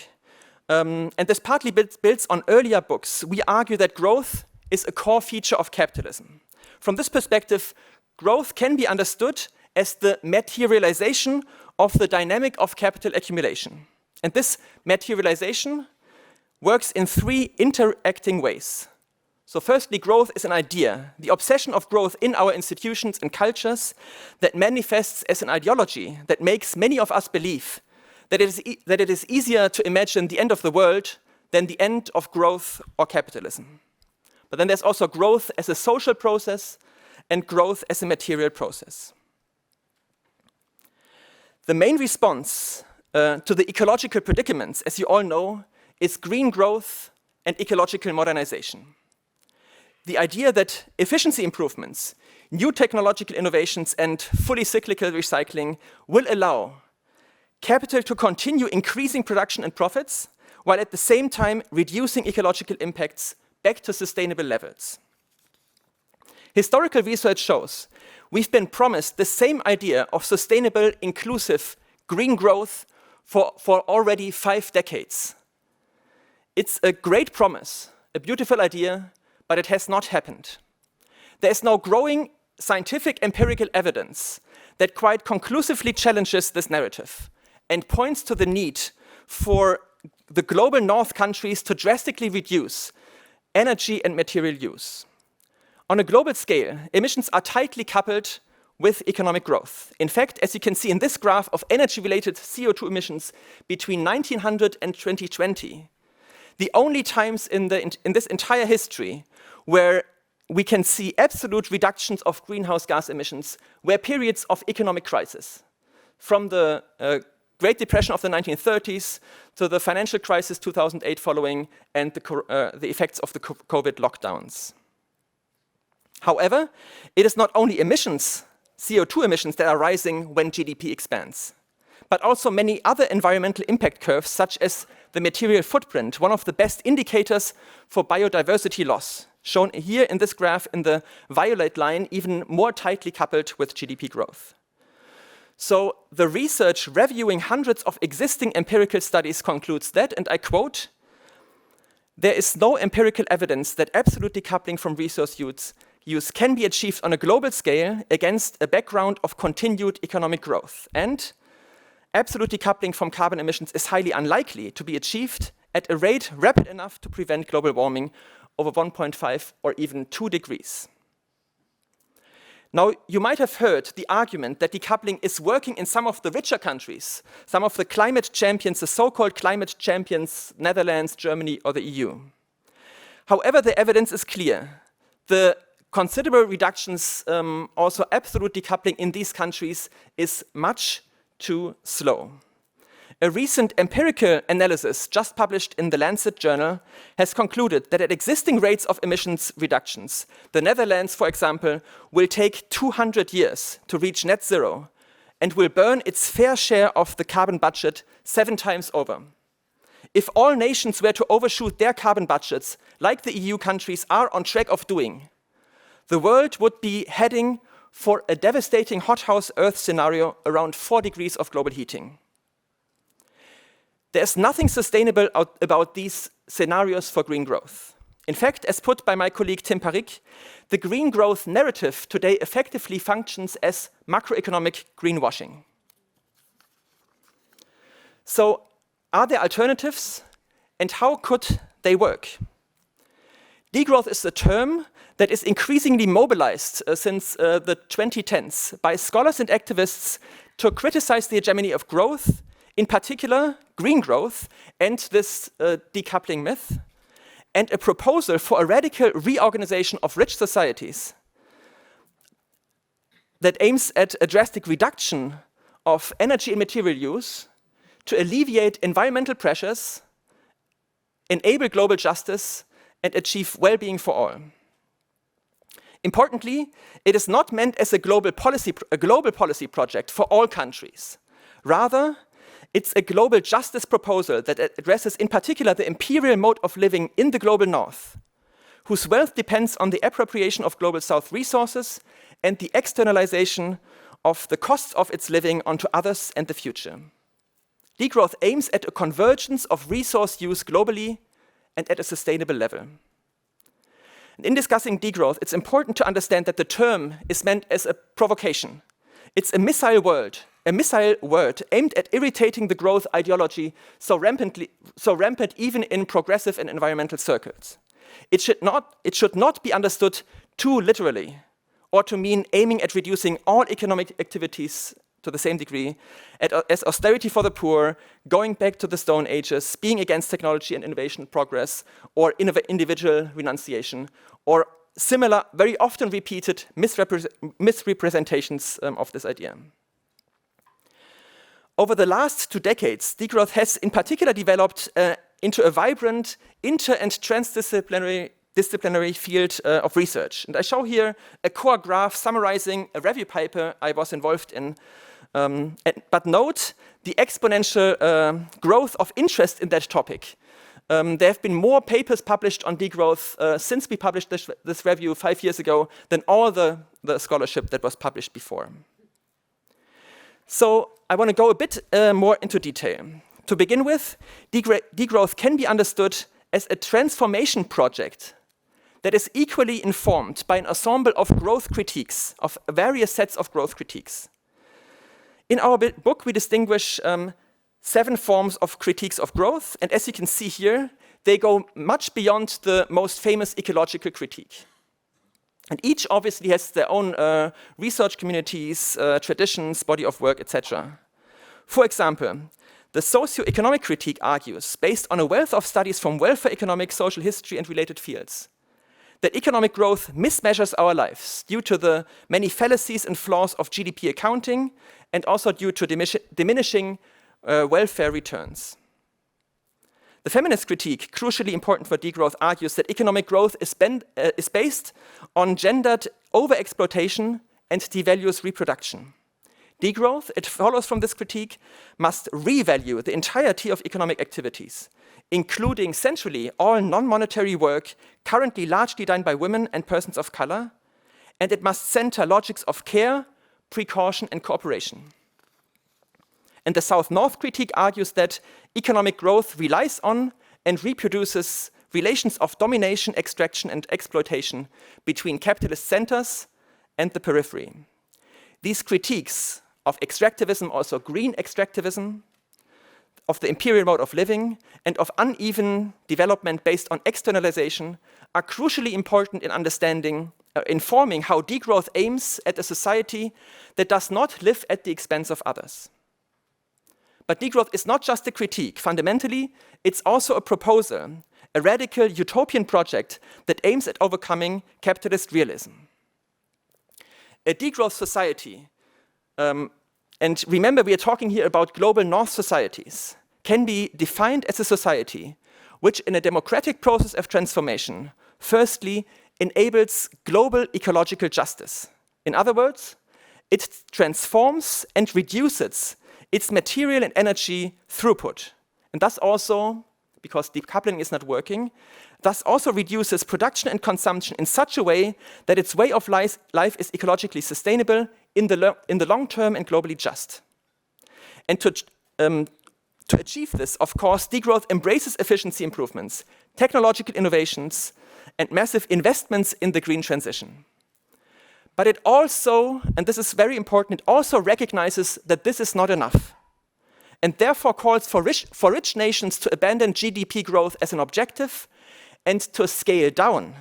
and this partly builds on earlier books, we argue that growth is a core feature of capitalism. From this perspective, growth can be understood as the materialization of the dynamic of capital accumulation. And this materialization works in 3 interacting ways. So firstly, growth is an idea, the obsession of growth in our institutions and cultures that manifests as an ideology that makes many of us believe that it is easier to imagine the end of the world than the end of growth or capitalism. But then there's also growth as a social process and growth as a material process. The main response to the ecological predicaments, as you all know, is green growth and ecological modernization. The idea that efficiency improvements, new technological innovations, and fully cyclical recycling will allow capital to continue increasing production and profits, while at the same time reducing ecological impacts back to sustainable levels. Historical research shows we've been promised the same idea of sustainable, inclusive, green growth for already 5 decades. It's a great promise, a beautiful idea, but it has not happened. There is now growing scientific empirical evidence that quite conclusively challenges this narrative and points to the need for the global north countries to drastically reduce energy and material use. On a global scale, emissions are tightly coupled with economic growth. In fact, as you can see in this graph of energy-related CO2 emissions between 1900 and 2020, the only times in this entire history where we can see absolute reductions of greenhouse gas emissions were periods of economic crisis, from the Great Depression of the 1930s to the financial crisis 2008 following, and the effects of the COVID lockdowns. However, it is not only emissions, CO2 emissions, that are rising when GDP expands, but also many other environmental impact curves, such as the material footprint, one of the best indicators for biodiversity loss, shown here in this graph in the violet line, even more tightly coupled with GDP growth. So the research reviewing hundreds of existing empirical studies concludes that, and I quote, "There is no empirical evidence that absolute decoupling from resource use can be achieved on a global scale against a background of continued economic growth. And absolute decoupling from carbon emissions is highly unlikely to be achieved at a rate rapid enough to prevent global warming over 1.5 or even 2 degrees." Now, you might have heard the argument that decoupling is working in some of the richer countries, some of the climate champions, the so-called climate champions, Netherlands, Germany, or the EU. However, the evidence is clear. The considerable reductions, also absolute decoupling in these countries, is much too slow. A recent empirical analysis just published in the Lancet journal has concluded that at existing rates of emissions reductions, the Netherlands, for example, will take 200 years to reach net zero and will burn its fair share of the carbon budget 7 times over. If all nations were to overshoot their carbon budgets, like the EU countries are on track of doing, the world would be heading for a devastating hothouse Earth scenario around 4 degrees of global heating. There's nothing sustainable about these scenarios for green growth. In fact, as put by my colleague Tim Parrique, the green growth narrative today effectively functions as macroeconomic greenwashing. So, are there alternatives, and how could they work? Degrowth is a term that is increasingly mobilized since the 2010s by scholars and activists to criticize the hegemony of growth, in particular green growth and this decoupling myth, and a proposal for a radical reorganization of rich societies that aims at a drastic reduction of energy and material use to alleviate environmental pressures, enable global justice, and achieve well-being for all. Importantly, it is not meant as a global policy project for all countries. Rather, it's a global justice proposal that addresses in particular the imperial mode of living in the global north, whose wealth depends on the appropriation of global south resources and the externalization of the costs of its living onto others and the future. Degrowth aims at a convergence of resource use globally and at a sustainable level. In discussing degrowth, it's important to understand that the term is meant as a provocation. It's a missile word aimed at irritating the growth ideology so rampant even in progressive and environmental circles. It should not be understood too literally or to mean aiming at reducing all economic activities to the same degree as austerity for the poor, going back to the Stone Ages, being against technology and innovation progress, or individual renunciation, or similar, very often repeated misrepresentations of this idea. Over the last 2 decades, degrowth has in particular developed into a vibrant inter- and transdisciplinary field of research. And I show here a core graph summarizing a review paper I was involved in. But note the exponential growth of interest in that topic. There have been more papers published on degrowth since we published this review 5 years ago than all the scholarship that was published before. So I want to go a bit more into detail. To begin with, degrowth can be understood as a transformation project that is equally informed by an ensemble of growth critiques, of various sets of growth critiques. In our book, we distinguish 7 forms of critiques of growth, and as you can see here, they go much beyond the most famous ecological critique. And each obviously has their own research communities, traditions, body of work, etc. For example, the socio-economic critique argues, based on a wealth of studies from welfare economics, social history, and related fields, that economic growth mismeasures our lives due to the many fallacies and flaws of GDP accounting and also due to diminishing welfare returns. The feminist critique, crucially important for degrowth, argues that economic growth is based on gendered overexploitation and devalues reproduction. Degrowth, it follows from this critique, must revalue the entirety of economic activities, including centrally all non-monetary work currently largely done by women and persons of color, and it must center logics of care, precaution, and cooperation. And the South-North critique argues that economic growth relies on and reproduces relations of domination, extraction, and exploitation between capitalist centers and the periphery. These critiques of extractivism, also green extractivism, of the imperial mode of living, and of uneven development based on externalization are crucially important in understanding informing how degrowth aims at a society that does not live at the expense of others. But degrowth is not just a critique. Fundamentally, it's also a proposal, a radical utopian project that aims at overcoming capitalist realism. A degrowth society, and remember we are talking here about global north societies, can be defined as a society which in a democratic process of transformation, firstly, enables global ecological justice. In other words, it transforms and reduces its material and energy throughput. And thus also, because decoupling is not working, thus also reduces production and consumption in such a way that its way of life is ecologically sustainable in the long term and globally just. And to achieve this, of course, degrowth embraces efficiency improvements, technological innovations, and massive investments in the green transition. But it also, and this is very important, it also recognizes that this is not enough, and therefore calls for rich nations to abandon GDP growth as an objective and to scale down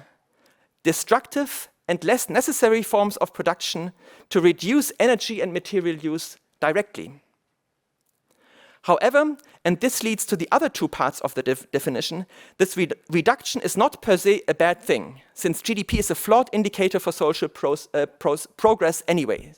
destructive and less necessary forms of production to reduce energy and material use directly. However, and this leads to the other two parts of the definition, this reduction is not per se a bad thing, since GDP is a flawed indicator for social progress anyway.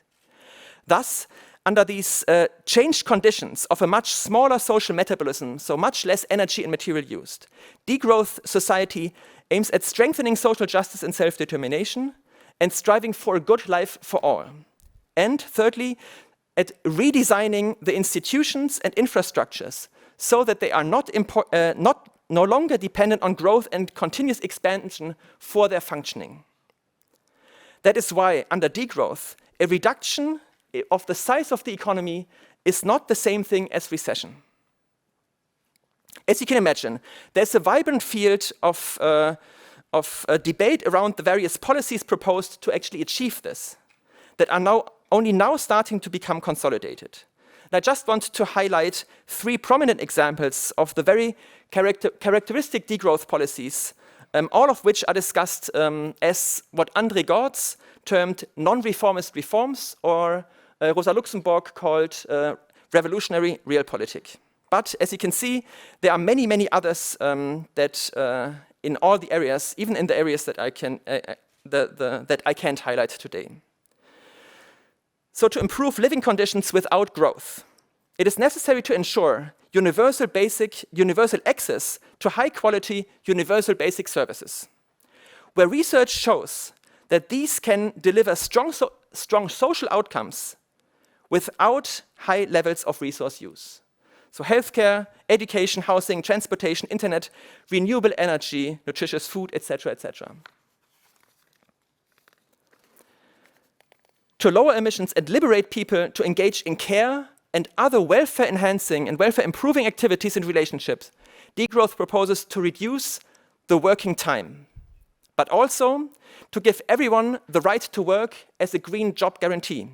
Thus, under these changed conditions of a much smaller social metabolism, so much less energy and material used, degrowth society aims at strengthening social justice and self-determination and striving for a good life for all. And thirdly, at redesigning the institutions and infrastructures so that they are no longer dependent on growth and continuous expansion for their functioning. That is why, under degrowth, a reduction of the size of the economy is not the same thing as recession. As you can imagine, there's a vibrant field of debate around the various policies proposed to actually achieve this, that are only now starting to become consolidated. And I just want to highlight three prominent examples of the very characteristic degrowth policies, all of which are discussed as what André Gortz termed non-reformist reforms, or Rosa Luxemburg called revolutionary realpolitik. But as you can see, there are many, many others that in all the areas, even in the areas that I can't highlight today. So to improve living conditions without growth, it is necessary to ensure universal access to high quality, universal basic services, where research shows that these can deliver strong social outcomes without high levels of resource use. So healthcare, education, housing, transportation, internet, renewable energy, nutritious food, etc., etc. To lower emissions and liberate people to engage in care and other welfare-enhancing and welfare-improving activities and relationships, degrowth proposes to reduce the working time, but also to give everyone the right to work as a green job guarantee.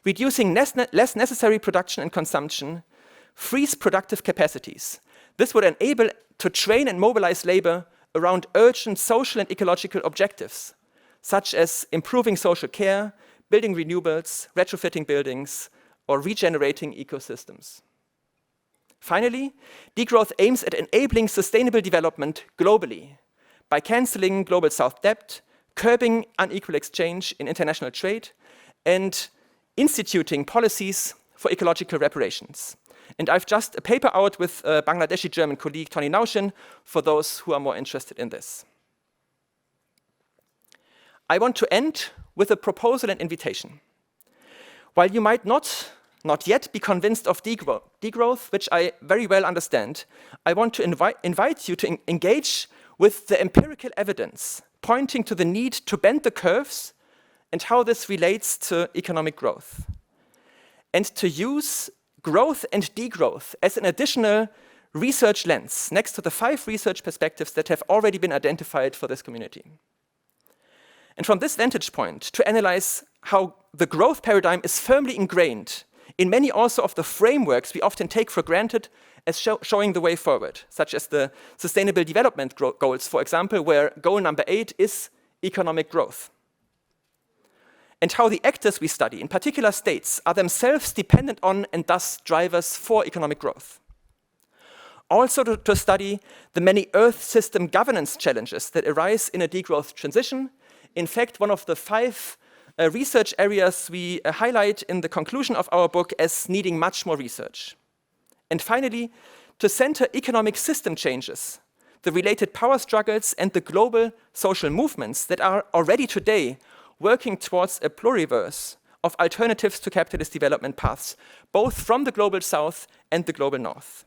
Reducing less necessary production and consumption frees productive capacities. This would enable to train and mobilize labor around urgent social and ecological objectives, such as improving social care, building renewables, retrofitting buildings, or regenerating ecosystems. Finally, degrowth aims at enabling sustainable development globally by canceling global south debt, curbing unequal exchange in international trade, and instituting policies for ecological reparations. And I've just a paper out with Bangladeshi German colleague Tony Naushin for those who are more interested in this. I want to end with a proposal and invitation. While you might not yet be convinced of degrowth, which I very well understand, I want to invite you to engage with the empirical evidence pointing to the need to bend the curves and how this relates to economic growth, and to use growth and degrowth as an additional research lens next to the 5 research perspectives that have already been identified for this community. And from this vantage point, to analyze how the growth paradigm is firmly ingrained in many also of the frameworks we often take for granted as showing the way forward, such as the Sustainable Development Goals, for example, where goal number 8 is economic growth, and how the actors we study, in particular states, are themselves dependent on and thus drivers for economic growth. Also to study the many Earth system governance challenges that arise in a degrowth transition. In fact, one of the 5 research areas we highlight in the conclusion of our book as needing much more research. And finally, to center economic system changes, the related power struggles and the global social movements that are already today working towards a pluriverse of alternatives to capitalist development paths, both from the global south and the global north.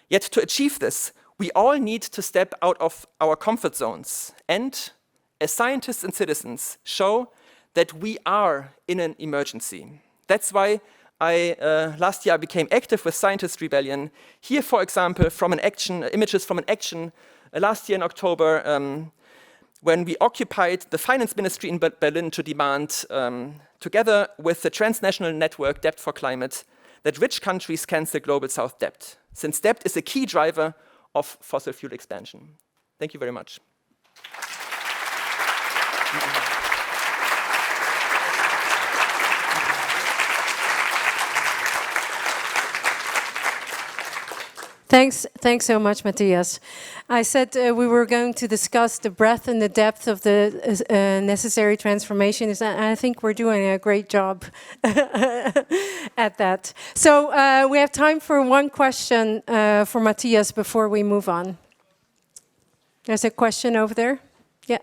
Yet to achieve this, we all need to step out of our comfort zones and, as scientists and citizens, show that we are in an emergency. That's why last year I became active with Scientist Rebellion. Here, for example, from an action, images from an action last year in October, when we occupied the finance ministry in Berlin to demand, together with the transnational network Debt for Climate, that rich countries cancel global south debt, since debt is a key driver of fossil fuel expansion. Thank you very much. Thanks so much, Matthias. I said we were going to discuss the breadth and the depth of the necessary transformations, and I think we're doing a great job at that. So we have time for one question for Matthias before we move on. There's a question over there. Yeah.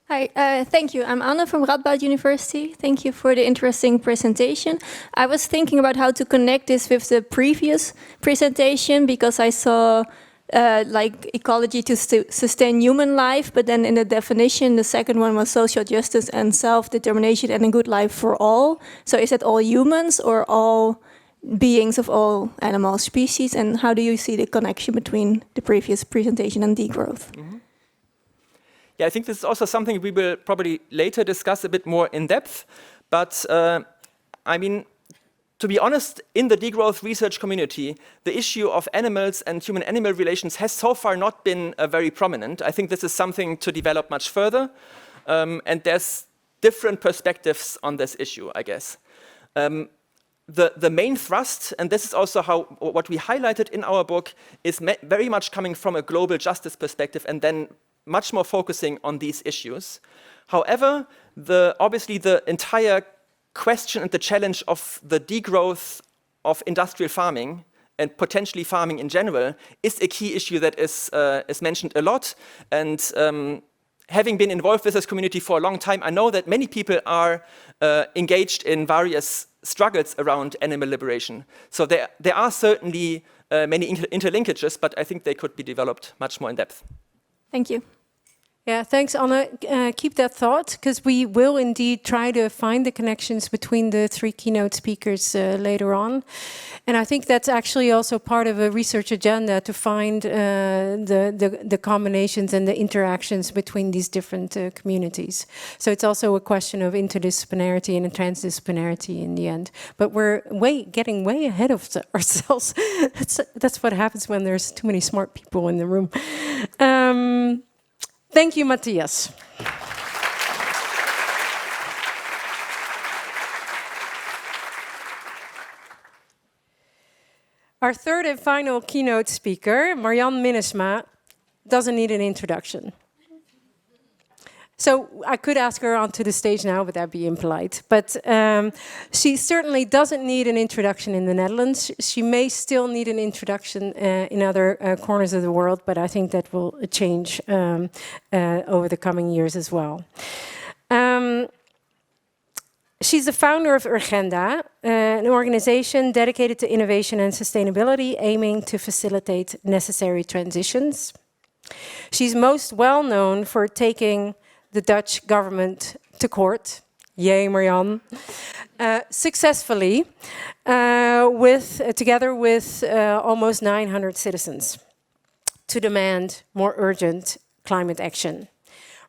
Hi, thank you. I'm Anna from Radboud University. Thank you for the interesting presentation. I was thinking about how to connect this with the previous presentation because I saw like ecology to sustain human life, but then in the definition, the second one was social justice and self-determination and a good life for all. So is that all humans or all beings of all animal species? And how do you see the connection between the previous presentation and degrowth? Mm-hmm. Yeah, I think this is also something we will probably later discuss a bit more in depth. But I mean, to be honest, in the degrowth research community, the issue of animals and human-animal relations has so far not been very prominent. I think this is something to develop much further. And there's different perspectives on this issue, I guess. The main thrust, and this is also what we highlighted in our book, is very much coming from a global justice perspective and then much more focusing on these issues. However, obviously the entire question and the challenge of the degrowth of industrial farming and potentially farming in general is a key issue that is mentioned a lot. And having been involved with this community for a long time, I know that many people are engaged in various struggles around animal liberation. So there are certainly many interlinkages, but I think they could be developed much more in depth. Thank you. Yeah, thanks, Anna. Keep that thought, because we will indeed try to find the connections between the 3 keynote speakers later on. And I think that's actually also part of a research agenda to find the combinations and the interactions between these different communities. So it's also a question of interdisciplinarity and transdisciplinarity in the end. But we're getting way ahead of ourselves. That's what happens when there's too many smart people in the room. Thank you, Matthias. Our third and final keynote speaker, Marjan Minnesma, doesn't need an introduction. So I could ask her onto the stage now, but that'd be impolite. But she certainly doesn't need an introduction in the Netherlands. She may still need an introduction in other corners of the world, but I think that will change over the coming years as well. She's the founder of Urgenda, an organization dedicated to innovation and sustainability, aiming to facilitate necessary transitions. She's most well known for taking the Dutch government to court, yay Marjan, successfully, together with almost 900 citizens, to demand more urgent climate action.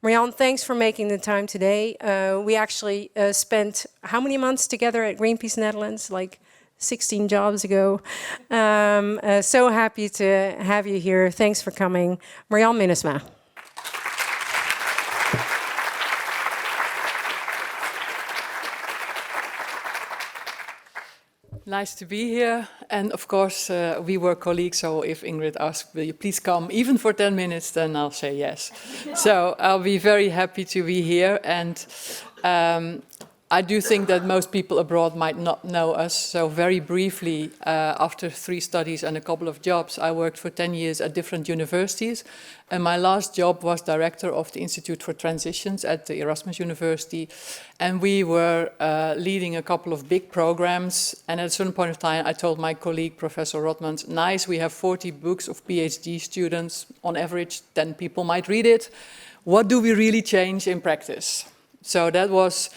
Marjan, thanks for making the time today. We actually spent how many months together at Greenpeace Netherlands? Like 16 jobs ago. So happy to have you here. Thanks for coming. Marjan Minnesma. Nice to be here. And of course, we were colleagues, so if Ingrid asks, will you please come even for 10 minutes, then I'll say yes. So I'll be very happy to be here. And I do think that most people abroad might not know us. So very briefly, after 3 studies and a couple of jobs, I worked for 10 years at different universities. And my last job was director of the Institute for Transitions at the Erasmus University. And we were leading a couple of big programs. And at a certain point of time, I told my colleague, Professor Rotmans, nice, we have 40 books of PhD students. On average, 10 people might read it. What do we really change in practice? So that was...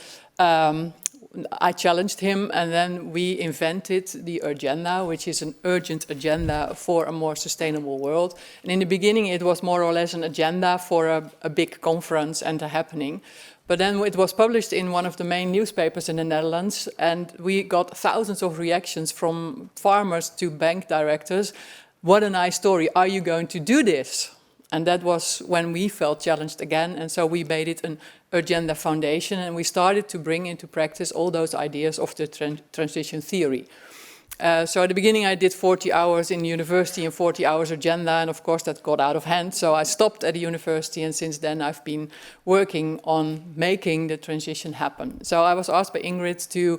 I challenged him, and then we invented the agenda, which is an urgent agenda for a more sustainable world. And in the beginning, it was more or less an agenda for a big conference and a happening. But then it was published in one of the main newspapers in the Netherlands, and we got thousands of reactions from farmers to bank directors. What a nice story. Are you going to do this? And that was when we felt challenged again, and so we made it an agenda foundation, and we started to bring into practice all those ideas of the transition theory. So at the beginning I did 40 hours in university and 40 hours agenda, and of course that got out of hand, so I stopped at the university, and since then I've been working on making the transition happen. So I was asked by Ingrid to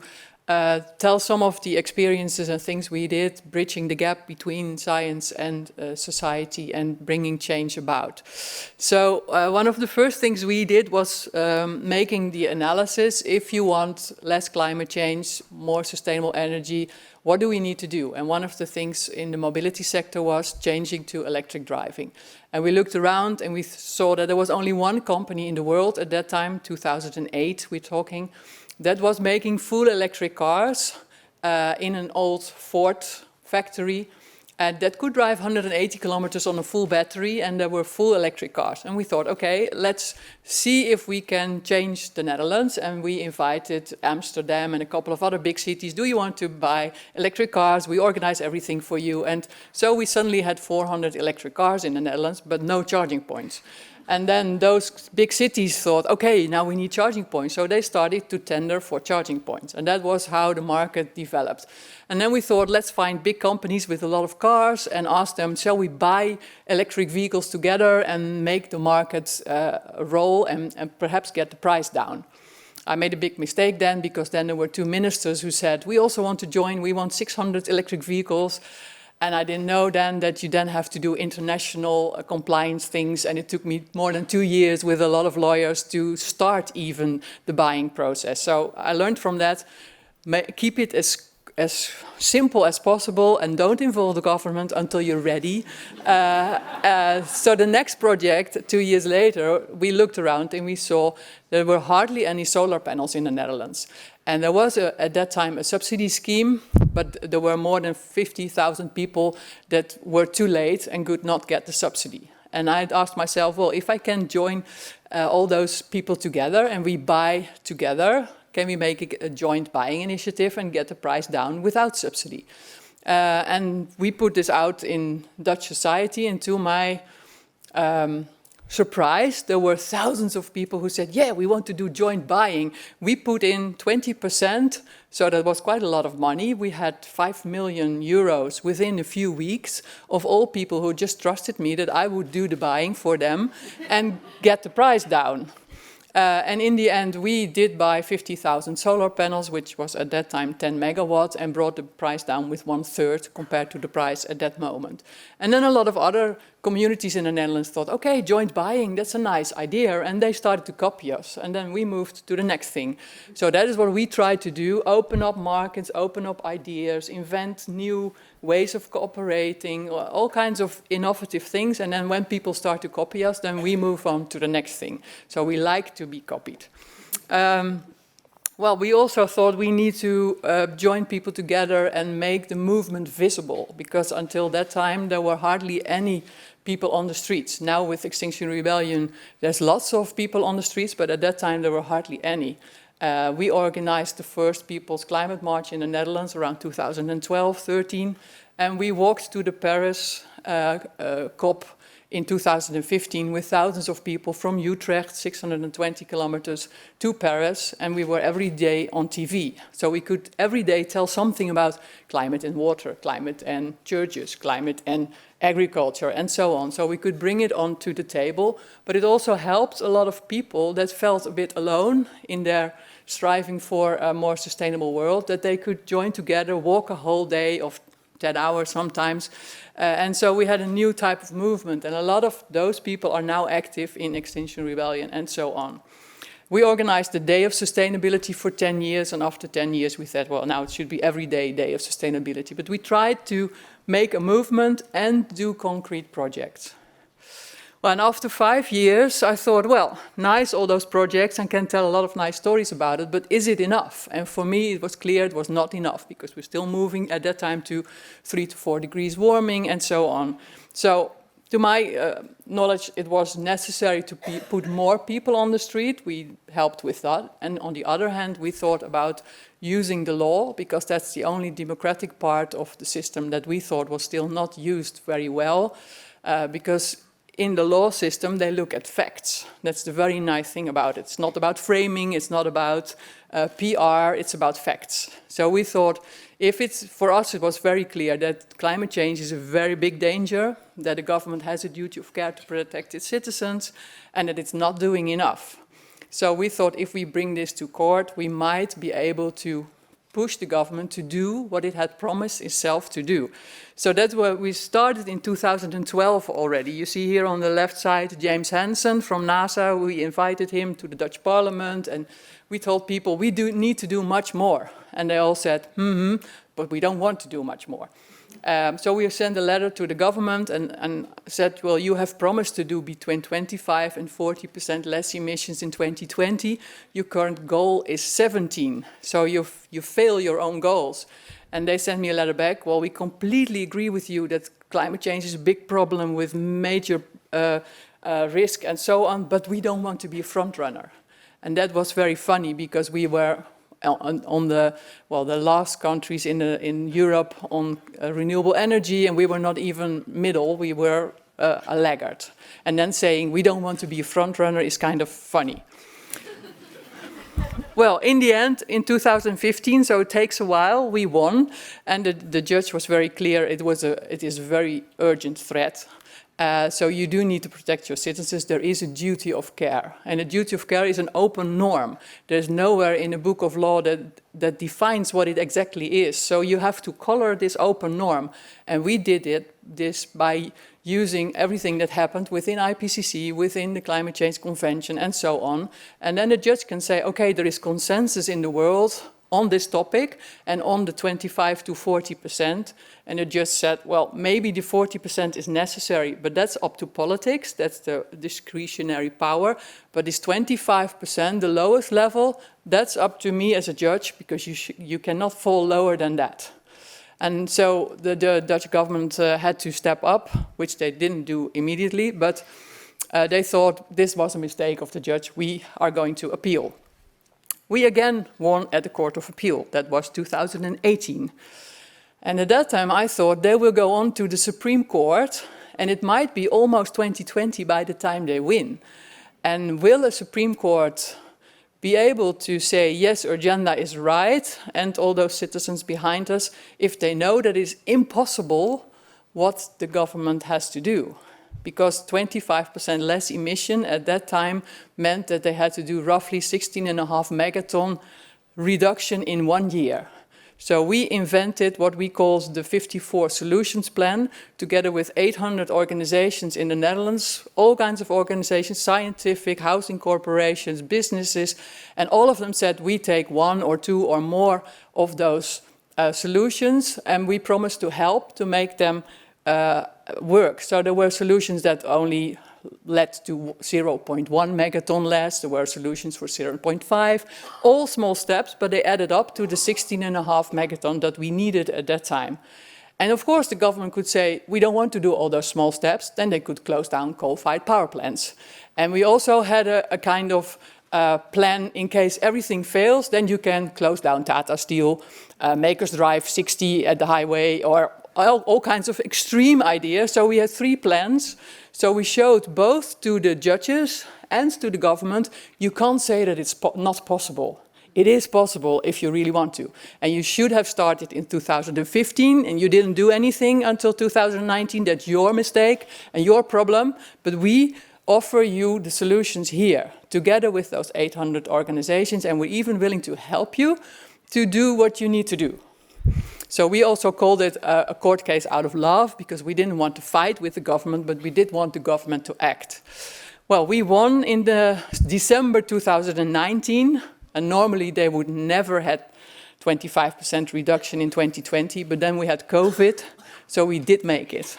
tell some of the experiences and things we did, bridging the gap between science and society and bringing change about. So one of the first things we did was making the analysis. If you want less climate change, more sustainable energy, what do we need to do? And one of the things in the mobility sector was changing to electric driving. And we looked around and we saw that there was only one company in the world at that time, 2008 we're talking, that was making full electric cars in an old Ford factory that could drive 180 kilometers on a full battery, and there were full electric cars. And we thought, okay, let's see if we can change the Netherlands. And we invited Amsterdam and a couple of other big cities. Do you want to buy electric cars? We organize everything for you. And so we suddenly had 400 electric cars in the Netherlands, but no charging points. And then those big cities thought, okay, now we need charging points. So they started to tender for charging points. And that was how the market developed. And then we thought, let's find big companies with a lot of cars and ask them, shall we buy electric vehicles together and make the market roll and perhaps get the price down? I made a big mistake then, because then there were 2 ministers who said, we also want to join, we want 600 electric vehicles. And I didn't know then that you then have to do international compliance things. And it took me more than 2 years with a lot of lawyers to start even the buying process. So I learned from that, keep it as simple as possible and don't involve the government until you're ready. So the next project, 2 years later, we looked around and we saw there were hardly any solar panels in the Netherlands. And there was, at that time, a subsidy scheme, but there were more than 50,000 people that were too late and could not get the subsidy. And I asked myself, well, if I can join all those people together and we buy together, can we make a joint buying initiative and get the price down without subsidy? And we put this out in Dutch society, and to my surprise, there were thousands of people who said, yeah, we want to do joint buying. We put in 20%, so that was quite a lot of money. We had 5 million euros within a few weeks of all people who just trusted me that I would do the buying for them and get the price down. And in the end, we did buy 50,000 solar panels, which was at that time 10 megawatts, and brought the price down with 1/3 compared to the price at that moment. And then a lot of other communities in the Netherlands thought, okay, joint buying, that's a nice idea. And they started to copy us. And then we moved to the next thing. So that is what we try to do, open up markets, open up ideas, invent new ways of cooperating, all kinds of innovative things. And then when people start to copy us, then we move on to the next thing. So we like to be copied. Well, we also thought we need to join people together and make the movement visible, because until that time there were hardly any people on the streets. Now with Extinction Rebellion there's lots of people on the streets, but at that time there were hardly any. We organized the first People's Climate March in the Netherlands around 2012-13, and we walked to the Paris COP in 2015 with thousands of people from Utrecht, 620 kilometers, to Paris, and we were every day on TV. So we could every day tell something about climate and water, climate and churches, climate and agriculture, and so on. So we could bring it onto the table, but it also helped a lot of people that felt a bit alone in their striving for a more sustainable world, that they could join together, walk a whole day of 10 hours sometimes. And so we had a new type of movement, and a lot of those people are now active in Extinction Rebellion and so on. We organized the Day of Sustainability for 10 years, and after 10 years we said, well, now it should be every day of sustainability. But we tried to make a movement and do concrete projects. Well, and after 5 years, I thought, well, nice, all those projects, and can tell a lot of nice stories about it, but is it enough? And for me, it was clear it was not enough, because we're still moving at that time to 3 to 4 degrees warming and so on. So, to my knowledge, it was necessary to put more people on the street. We helped with that. And on the other hand, we thought about using the law, because that's the only democratic part of the system that we thought was still not used very well, because in the law system, they look at facts. That's the very nice thing about it. It's not about framing, it's not about PR, it's about facts. So we thought, for us, it was very clear that climate change is a very big danger, that the government has a duty of care to protect its citizens, and that it's not doing enough. So we thought if we bring this to court, we might be able to push the government to do what it had promised itself to do. So that's where we started in 2012 already. You see here on the left side, James Hansen from NASA. We invited him to the Dutch Parliament, and we told people we need to do much more. And they all said, but we don't want to do much more. So we sent a letter to the government and said, well, you have promised to do between 25 and 40% less emissions in 2020. Your current goal is 17, so you fail your own goals. And they sent me a letter back, well, we completely agree with you that climate change is a big problem with major risk and so on, but we don't want to be a front runner. And that was very funny, because we were on the last countries in Europe on renewable energy, and we were not even middle, we were a laggard. And then saying we don't want to be a front runner is kind of funny. Well, in the end, in 2015, so it takes a while, we won, and the judge was very clear, it is a very urgent threat. So you do need to protect your citizens. There is a duty of care. And a duty of care is an open norm. There's nowhere in a book of law that defines what it exactly is. So you have to color this open norm. And we did this by using everything that happened within IPCC, within the Climate Change Convention, and so on. And then the judge can say, okay, there is consensus in the world on this topic and on the 25 to 40%. And it just said, well, maybe the 40% is necessary, but that's up to politics. That's the discretionary power. But this 25%, the lowest level, that's up to me as a judge, because you cannot fall lower than that. And so the Dutch government had to step up, which they didn't do immediately, but they thought this was a mistake of the judge. We are going to appeal. We again won at the Court of Appeal. That was 2018. And at that time, I thought they will go on to the Supreme Court, and it might be almost 2020 by the time they win. And will a Supreme Court be able to say, yes, Urgenda is right, and all those citizens behind us, if they know that it's impossible what the government has to do? Because 25% less emission at that time meant that they had to do roughly 16.5 megaton reduction in 1 year. So we invented what we call the 54 Solutions Plan, together with 800 organizations in the Netherlands, all kinds of organizations, scientific, housing corporations, businesses, and all of them said we take 1 or 2 or more of those solutions, and we promised to help to make them work. So there were solutions that only led to 0.1 megaton less. There were solutions for 0.5, all small steps, but they added up to the 16.5 megaton that we needed at that time. And of course, the government could say, we don't want to do all those small steps, then they could close down coal-fired power plants. And we also had a kind of plan in case everything fails, then you can close down Tata Steel, make us drive 60 at the highway, or all kinds of extreme ideas. So we had 3 plans. So we showed both to the judges and to the government, you can't say that it's not possible. It is possible if you really want to. And you should have started in 2015, and you didn't do anything until 2019. That's your mistake and your problem. But we offer you the solutions here, together with those 800 organizations, and we're even willing to help you to do what you need to do. So we also called it a court case out of love, because we didn't want to fight with the government, but we did want the government to act. Well, we won in December 2019, and normally they would never had 25% reduction in 2020, but then we had COVID, so we did make it.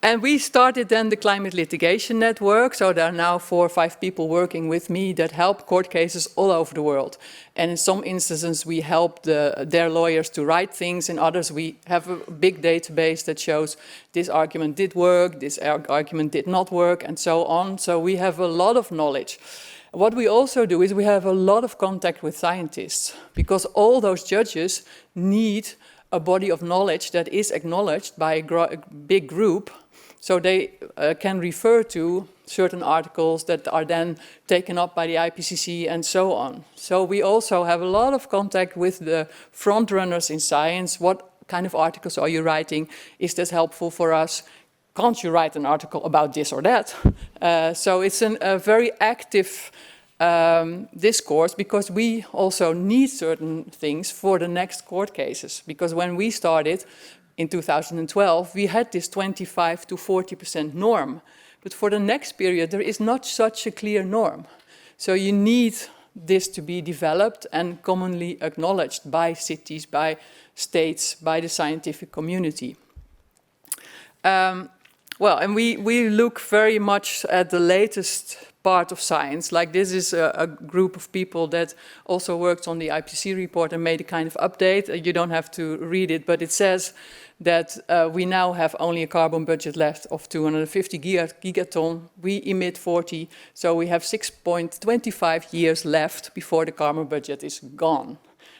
And we started then the Climate Litigation Network. So there are now 4 or 5 people working with me that help court cases all over the world. And in some instances, we help their lawyers to write things. In others, we have a big database that shows this argument did work, this argument did not work, and so on. So we have a lot of knowledge. What we also do is we have a lot of contact with scientists, because all those judges need a body of knowledge that is acknowledged by a big group, so they can refer to certain articles that are then taken up by the IPCC and so on. So we also have a lot of contact with the front runners in science. What kind of articles are you writing? Is this helpful for us? Can't you write an article about this or that? So it's a very active discourse, because we also need certain things for the next court cases. Because when we started in 2012, we had this 25 to 40% norm. But for the next period, there is not such a clear norm. So you need this to be developed and commonly acknowledged by cities, by states, by the scientific community. Well, and we look very much at the latest part of science. Like, this is a group of people that also worked on the IPCC report and made a kind of update. You don't have to read it, but it says that we now have only a carbon budget left of 250 gigaton. We emit 40, so we have 6.25 years left before the carbon budget is gone.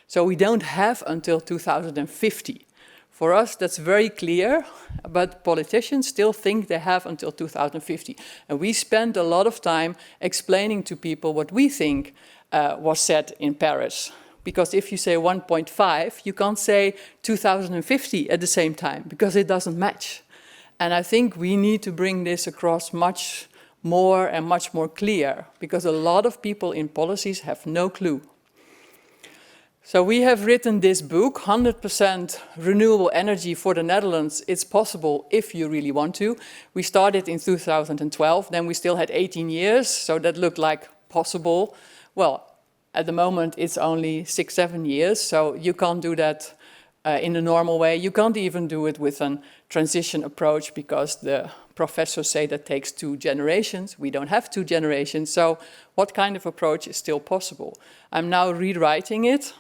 So we don't have until 2050. For us, that's very clear, but politicians still think they have until 2050. And we spend a lot of time explaining to people what we think was said in Paris. Because if you say 1.5, you can't say 2050 at the same time, because it doesn't match. And I think we need to bring this across much more and much more clear, because a lot of people in policies have no clue. So we have written this book, 100% renewable energy for the Netherlands. It's possible if you really want to. We started in 2012, then we still had 18 years, so that looked like possible. Well, at the moment it's only 6-7 years, so you can't do that in the normal way. You can't even do it with a transition approach, because the professors say that takes 2 generations. We don't have 2 generations, so what kind of approach is still possible? I'm now rewriting it.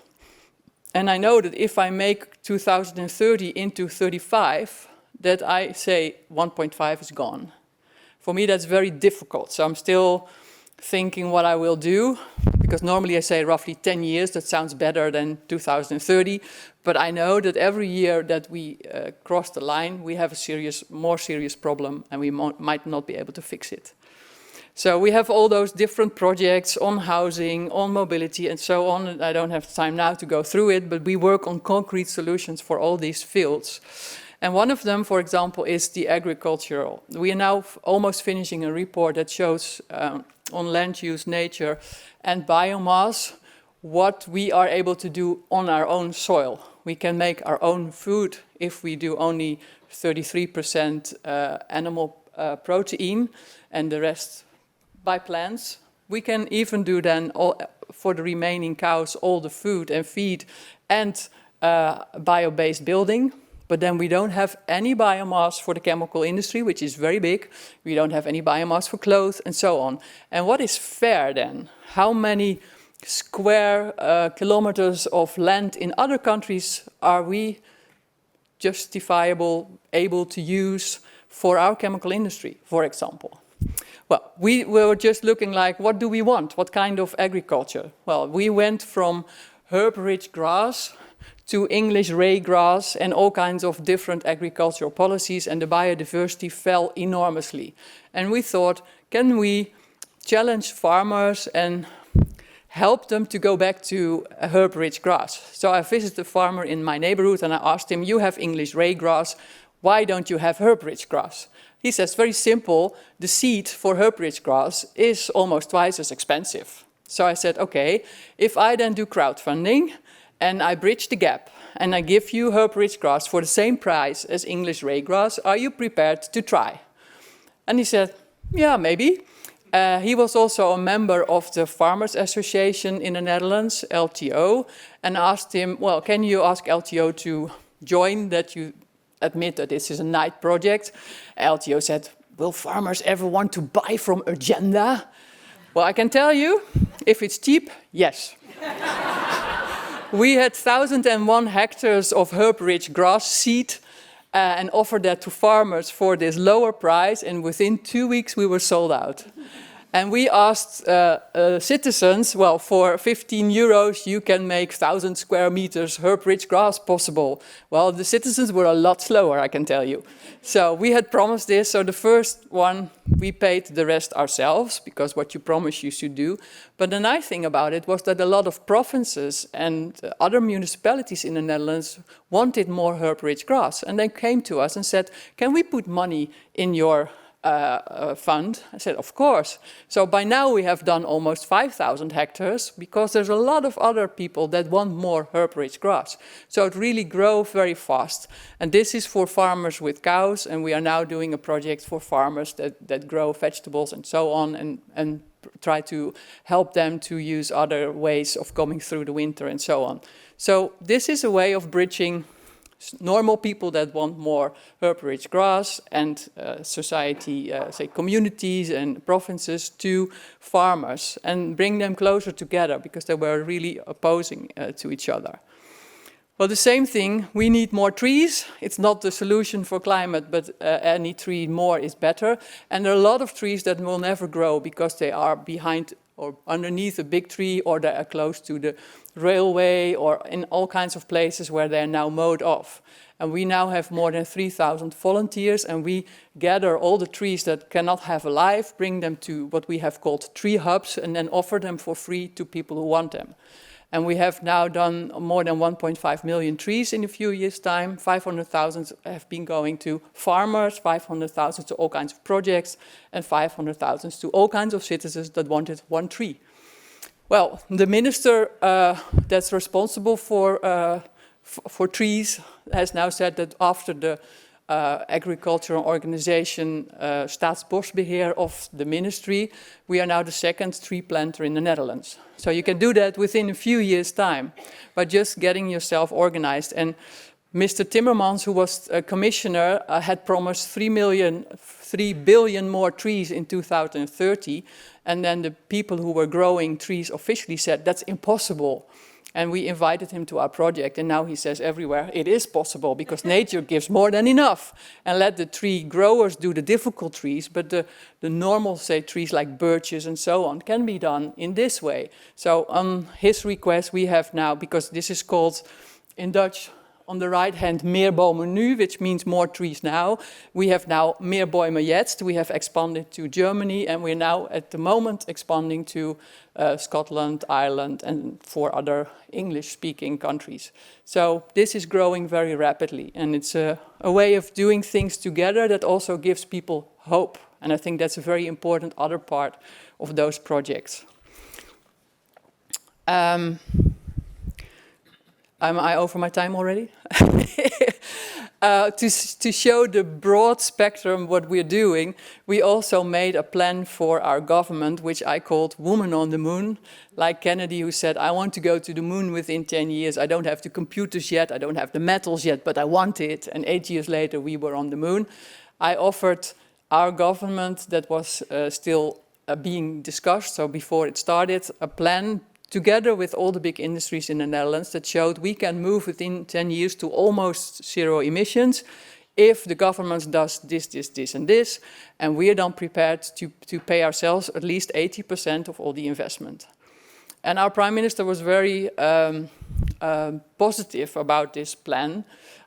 And I know that if I make 2030 into 35, that I say 1.5 is gone. For me, that's very difficult. So I'm still thinking what I will do, because normally I say roughly 10 years. That sounds better than 2030. But I know that every year that we cross the line, we have a more serious problem, and we might not be able to fix it. So we have all those different projects on housing, on mobility, and so on. And I don't have time now to go through it, but we work on concrete solutions for all these fields. And one of them, for example, is the agricultural. We are now almost finishing a report that shows on land use, nature, and biomass what we are able to do on our own soil. We can make our own food if we do only 33% animal protein and the rest by plants. We can even do then for the remaining cows all the food and feed and bio-based building. But then we don't have any biomass for the chemical industry, which is very big. We don't have any biomass for clothes and so on. And what is fair then? How many square kilometers of land in other countries are we justifiable, able to use for our chemical industry, for example? Well, we were just looking like, what do we want? What kind of agriculture? Well, we went from herb-rich grass to English ray grass and all kinds of different agricultural policies, and the biodiversity fell enormously. And we thought, can we challenge farmers and help them to go back to herb-rich grass? So I visited a farmer in my neighborhood and I asked him, you have English ray grass, why don't you have herb-rich grass? He says, very simple, the seed for herb-rich grass is almost twice as expensive. So I said, okay, if I then do crowdfunding and I bridge the gap and I give you herb-rich grass for the same price as English ray grass, are you prepared to try? And he said, yeah, maybe. He was also a member of the Farmers Association in the Netherlands, LTO, and asked him, well, can you ask LTO to join, that you admit that this is a night project? LTO said, will farmers ever want to buy from Agenda? Well, I can tell you, if it's cheap, yes. We had 1,001 hectares of herb-rich grass seed and offered that to farmers for this lower price, and within 2 weeks we were sold out. And we asked citizens, well, for 15 euros you can make 1,000 square meters herb-rich grass possible. Well, the citizens were a lot slower, I can tell you. So we had promised this, so the first one we paid the rest ourselves, because what you promise you should do. But the nice thing about it was that a lot of provinces and other municipalities in the Netherlands wanted more herb-rich grass. And they came to us and said, can we put money in your fund? I said, of course. So by now we have done almost 5,000 hectares, because there's a lot of other people that want more herb-rich grass. So it really grows very fast. And this is for farmers with cows, and we are now doing a project for farmers that grow vegetables and so on, and try to help them to use other ways of coming through the winter and so on. So this is a way of bridging normal people that want more herb-rich grass and society, say communities and provinces, to farmers and bring them closer together, because they were really opposing to each other. Well, the same thing, we need more trees. It's not the solution for climate, but any tree more is better. And there are a lot of trees that will never grow because they are behind or underneath a big tree, or they are close to the railway, or in all kinds of places where they are now mowed off. And we now have more than 3,000 volunteers, and we gather all the trees that cannot have a life, bring them to what we have called tree hubs, and then offer them for free to people who want them. And we have now done more than 1.5 million trees in a few years' time. 500,000 have been going to farmers, 500,000 to all kinds of projects, and 500,000 to all kinds of citizens that wanted one tree. Well, the minister that's responsible for trees has now said that after the agricultural organization Staatsbosbeheer of the ministry, we are now the second tree planter in the Netherlands. So you can do that within a few years' time by just getting yourself organized. And Mr. Timmermans, who was a commissioner, had promised 3 billion more trees in 2030. And then the people who were growing trees officially said, that's impossible. And we invited him to our project, and now he says everywhere, it is possible, because nature gives more than enough. And let the tree growers do the difficult trees, but the normal, say, trees like birches and so on can be done in this way. So on his request, we have now, because this is called, in Dutch, on the right hand, meer bomen nu, which means more trees now. We have now meer bomen jetzt. We have expanded to Germany, and we're now at the moment expanding to Scotland, Ireland, and 4 other English-speaking countries. So this is growing very rapidly, and it's a way of doing things together that also gives people hope. And I think that's a very important other part of those projects. Am I over my time already? To show the broad spectrum what we're doing, we also made a plan for our government, which I called Woman on the Moon. Like Kennedy, who said, I want to go to the moon within 10 years. I don't have the computers yet, I don't have the metals yet, but I want it. And 8 years later, we were on the moon. I offered our government, that was still being discussed, so before it started, a plan together with all the big industries in the Netherlands that showed we can move within 10 years to almost zero emissions if the government does this, this, this, and this, and we are then prepared to pay ourselves at least 80% of all the investment. And our Prime Minister was very positive about this plan.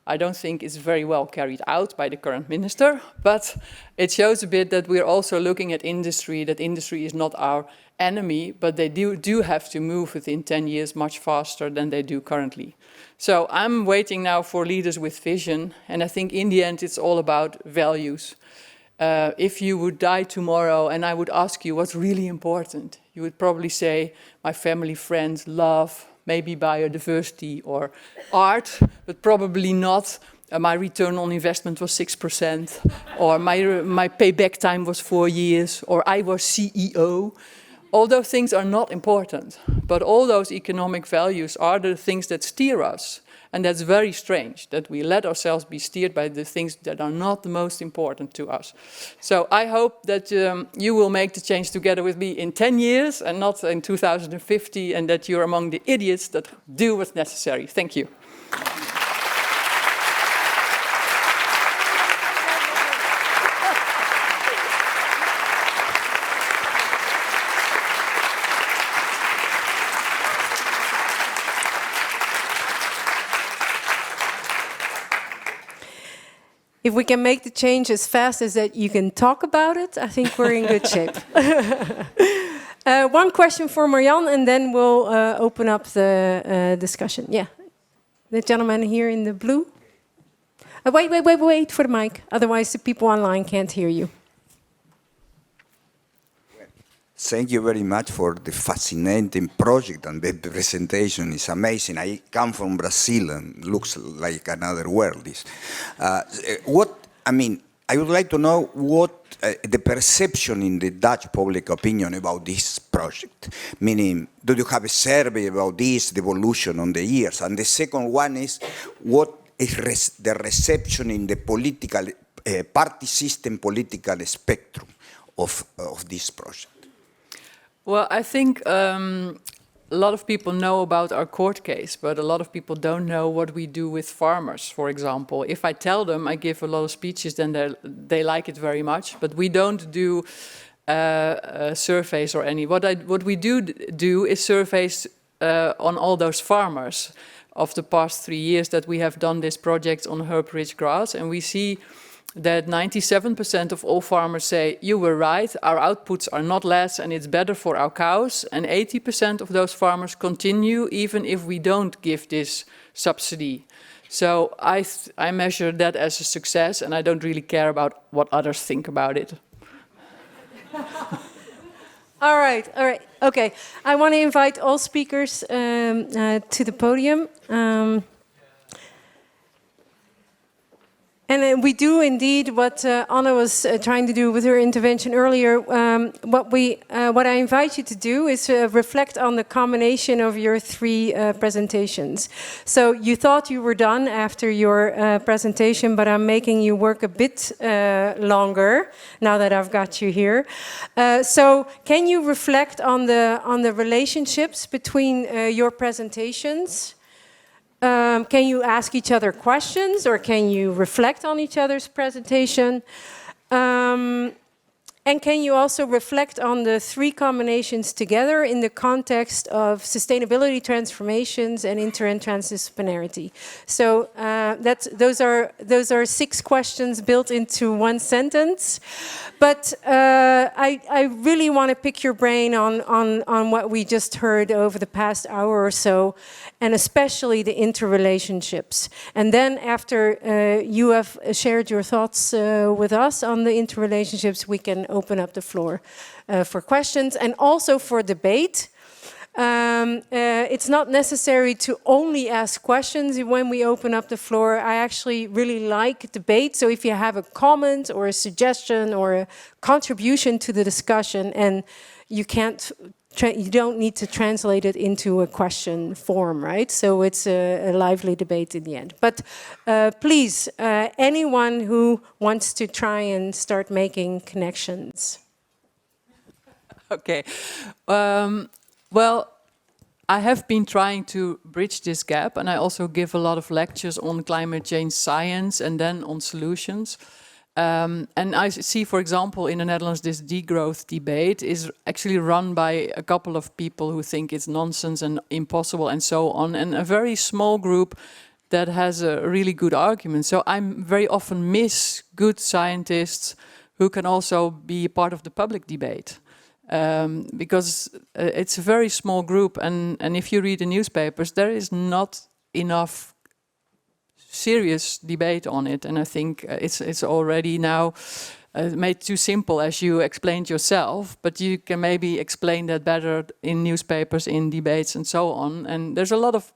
I don't think it's very well carried out by the current minister, but it shows a bit that we're also looking at industry, that industry is not our enemy, but they do have to move within 10 years much faster than they do currently. So I'm waiting now for leaders with vision, and I think in the end it's all about values. If you would die tomorrow and I would ask you what's really important, you would probably say my family, friends, love, maybe biodiversity or art, but probably not my return on investment was 6%, or my payback time was 4 years, or I was CEO. All those things are not important, but all those economic values are the things that steer us. And that's very strange, that we let ourselves be steered by the things that are not the most important to us. So I hope that you will make the change together with me in 10 years and not in 2050, and that you're among the idiots that do what's necessary. Thank you. If we can make the change as fast as that you can talk about it, I think we're in good shape. One question for Marjan, and then we'll open up the discussion. Yeah, the gentleman here in the blue. Wait for the mic. Otherwise, the people online can't hear you. Thank you very much for the fascinating project, and the presentation is amazing. I come from Brazil and looks like another world. I would like to know what the perception in the Dutch public opinion about this project. Meaning, do you have a survey about this, the evolution on the years? And the second one is, what is the reception in the political, party system political spectrum of this project? Well, I think a lot of people know about our court case, but a lot of people don't know what we do with farmers, for example. If I tell them, I give a lot of speeches, then they like it very much. But we don't do surveys or any. What we do is surveys on all those farmers of the past 3 years that we have done this project on herb-rich grass, and we see that 97% of all farmers say, you were right, our outputs are not less and it's better for our cows. And 80% of those farmers continue even if we don't give this subsidy. So I measure that as a success, and I don't really care about what others think about it. All right. Okay, I want to invite all speakers to the podium. And we do indeed what Anna was trying to do with her intervention earlier. What I invite you to do is reflect on the combination of your 3 presentations. So you thought you were done after your presentation, but I'm making you work a bit longer now that I've got you here. So can you reflect on the relationships between your presentations? Can you ask each other questions, or can you reflect on each other's presentation? And can you also reflect on the 3 combinations together in the context of sustainability transformations and inter and transdisciplinarity? So those are 6 questions built into one sentence. But I really want to pick your brain on what we just heard over the past hour or so, and especially the interrelationships. And then after you have shared your thoughts with us on the interrelationships, we can open up the floor for questions and also for debate. It's not necessary to only ask questions when we open up the floor. I actually really like debate. So if you have a comment or a suggestion or a contribution to the discussion, and you don't need to translate it into a question form, right? So it's a lively debate in the end. But please, anyone who wants to try and start making connections. Okay. Well, I have been trying to bridge this gap, and I also give a lot of lectures on climate change science and then on solutions. And I see, for example, in the Netherlands, this degrowth debate is actually run by a couple of people who think it's nonsense and impossible and so on, and a very small group that has a really good argument. So I very often miss good scientists who can also be part of the public debate. Because it's a very small group, and if you read the newspapers, there is not enough serious debate on it, and I think it's already now made too simple, as you explained yourself, but you can maybe explain that better in newspapers, in debates and so on. And there's a lot of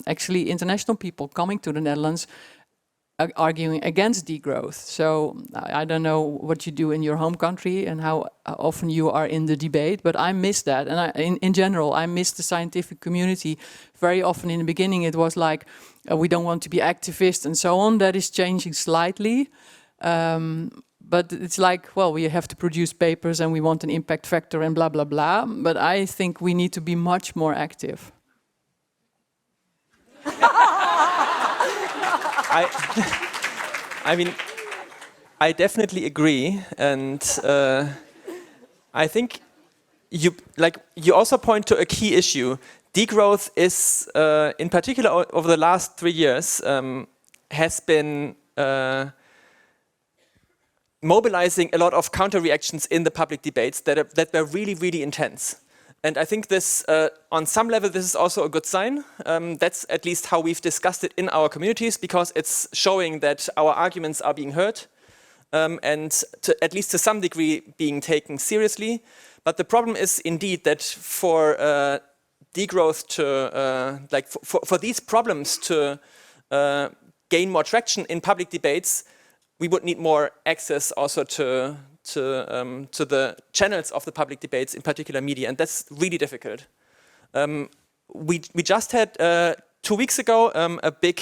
actually international people coming to the Netherlands arguing against degrowth. So I don't know what you do in your home country and how often you are in the debate, but I miss that. And in general, I miss the scientific community. Very often in the beginning it was like, we don't want to be activists and so on. That is changing slightly. But it's like, well, we have to produce papers and we want an impact factor and blah, blah, blah. But I think we need to be much more active. I mean, I definitely agree, and I think you also point to a key issue. Degrowth is, in particular, over the last 3 years, has been mobilizing a lot of counter-reactions in the public debates that were really, really intense. And I think this, on some level, this is also a good sign. That's at least how we've discussed it in our communities, because it's showing that our arguments are being heard and at least to some degree being taken seriously. But the problem is indeed that for degrowth to, for these problems to gain more traction in public debates, we would need more access also to the channels of the public debates, in particular media, and that's really difficult. We just had 2 weeks ago a big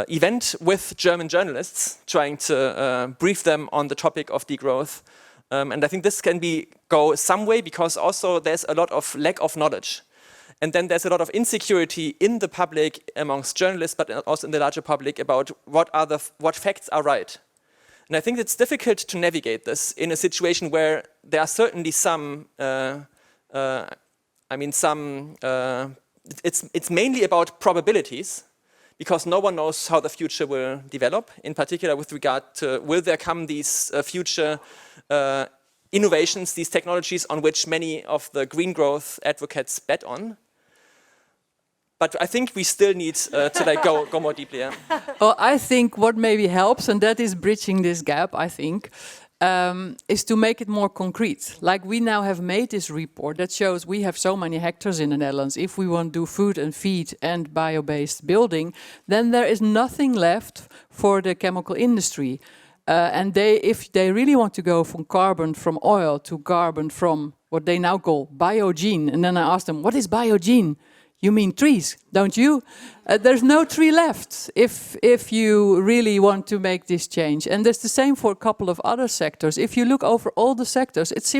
event with German journalists trying to brief them on the topic of degrowth, and I think this can go some way because also there's a lot of lack of knowledge, and then there's a lot of insecurity in the public amongst journalists, but also in the larger public about what facts are right. And I think it's difficult to navigate this in a situation where there are certainly it's mainly about probabilities, because no one knows how the future will develop, in particular with regard to will there come these future innovations, these technologies on which many of the green growth advocates bet on. But I think we still need to go more deeply. Yeah. Well, I think what maybe helps, and that is bridging this gap, I think, is to make it more concrete. Like we now have made this report that shows we have so many hectares in the Netherlands. If we want to do food and feed and bio-based building, then there is nothing left for the chemical industry. And if they really want to go from carbon from oil to carbon from what they now call biogene, and then I asked them, what is biogene? You mean trees, don't you? There's no tree left if you really want to make this change. And that's the same for a couple of other sectors. If you look over all the sectors, it's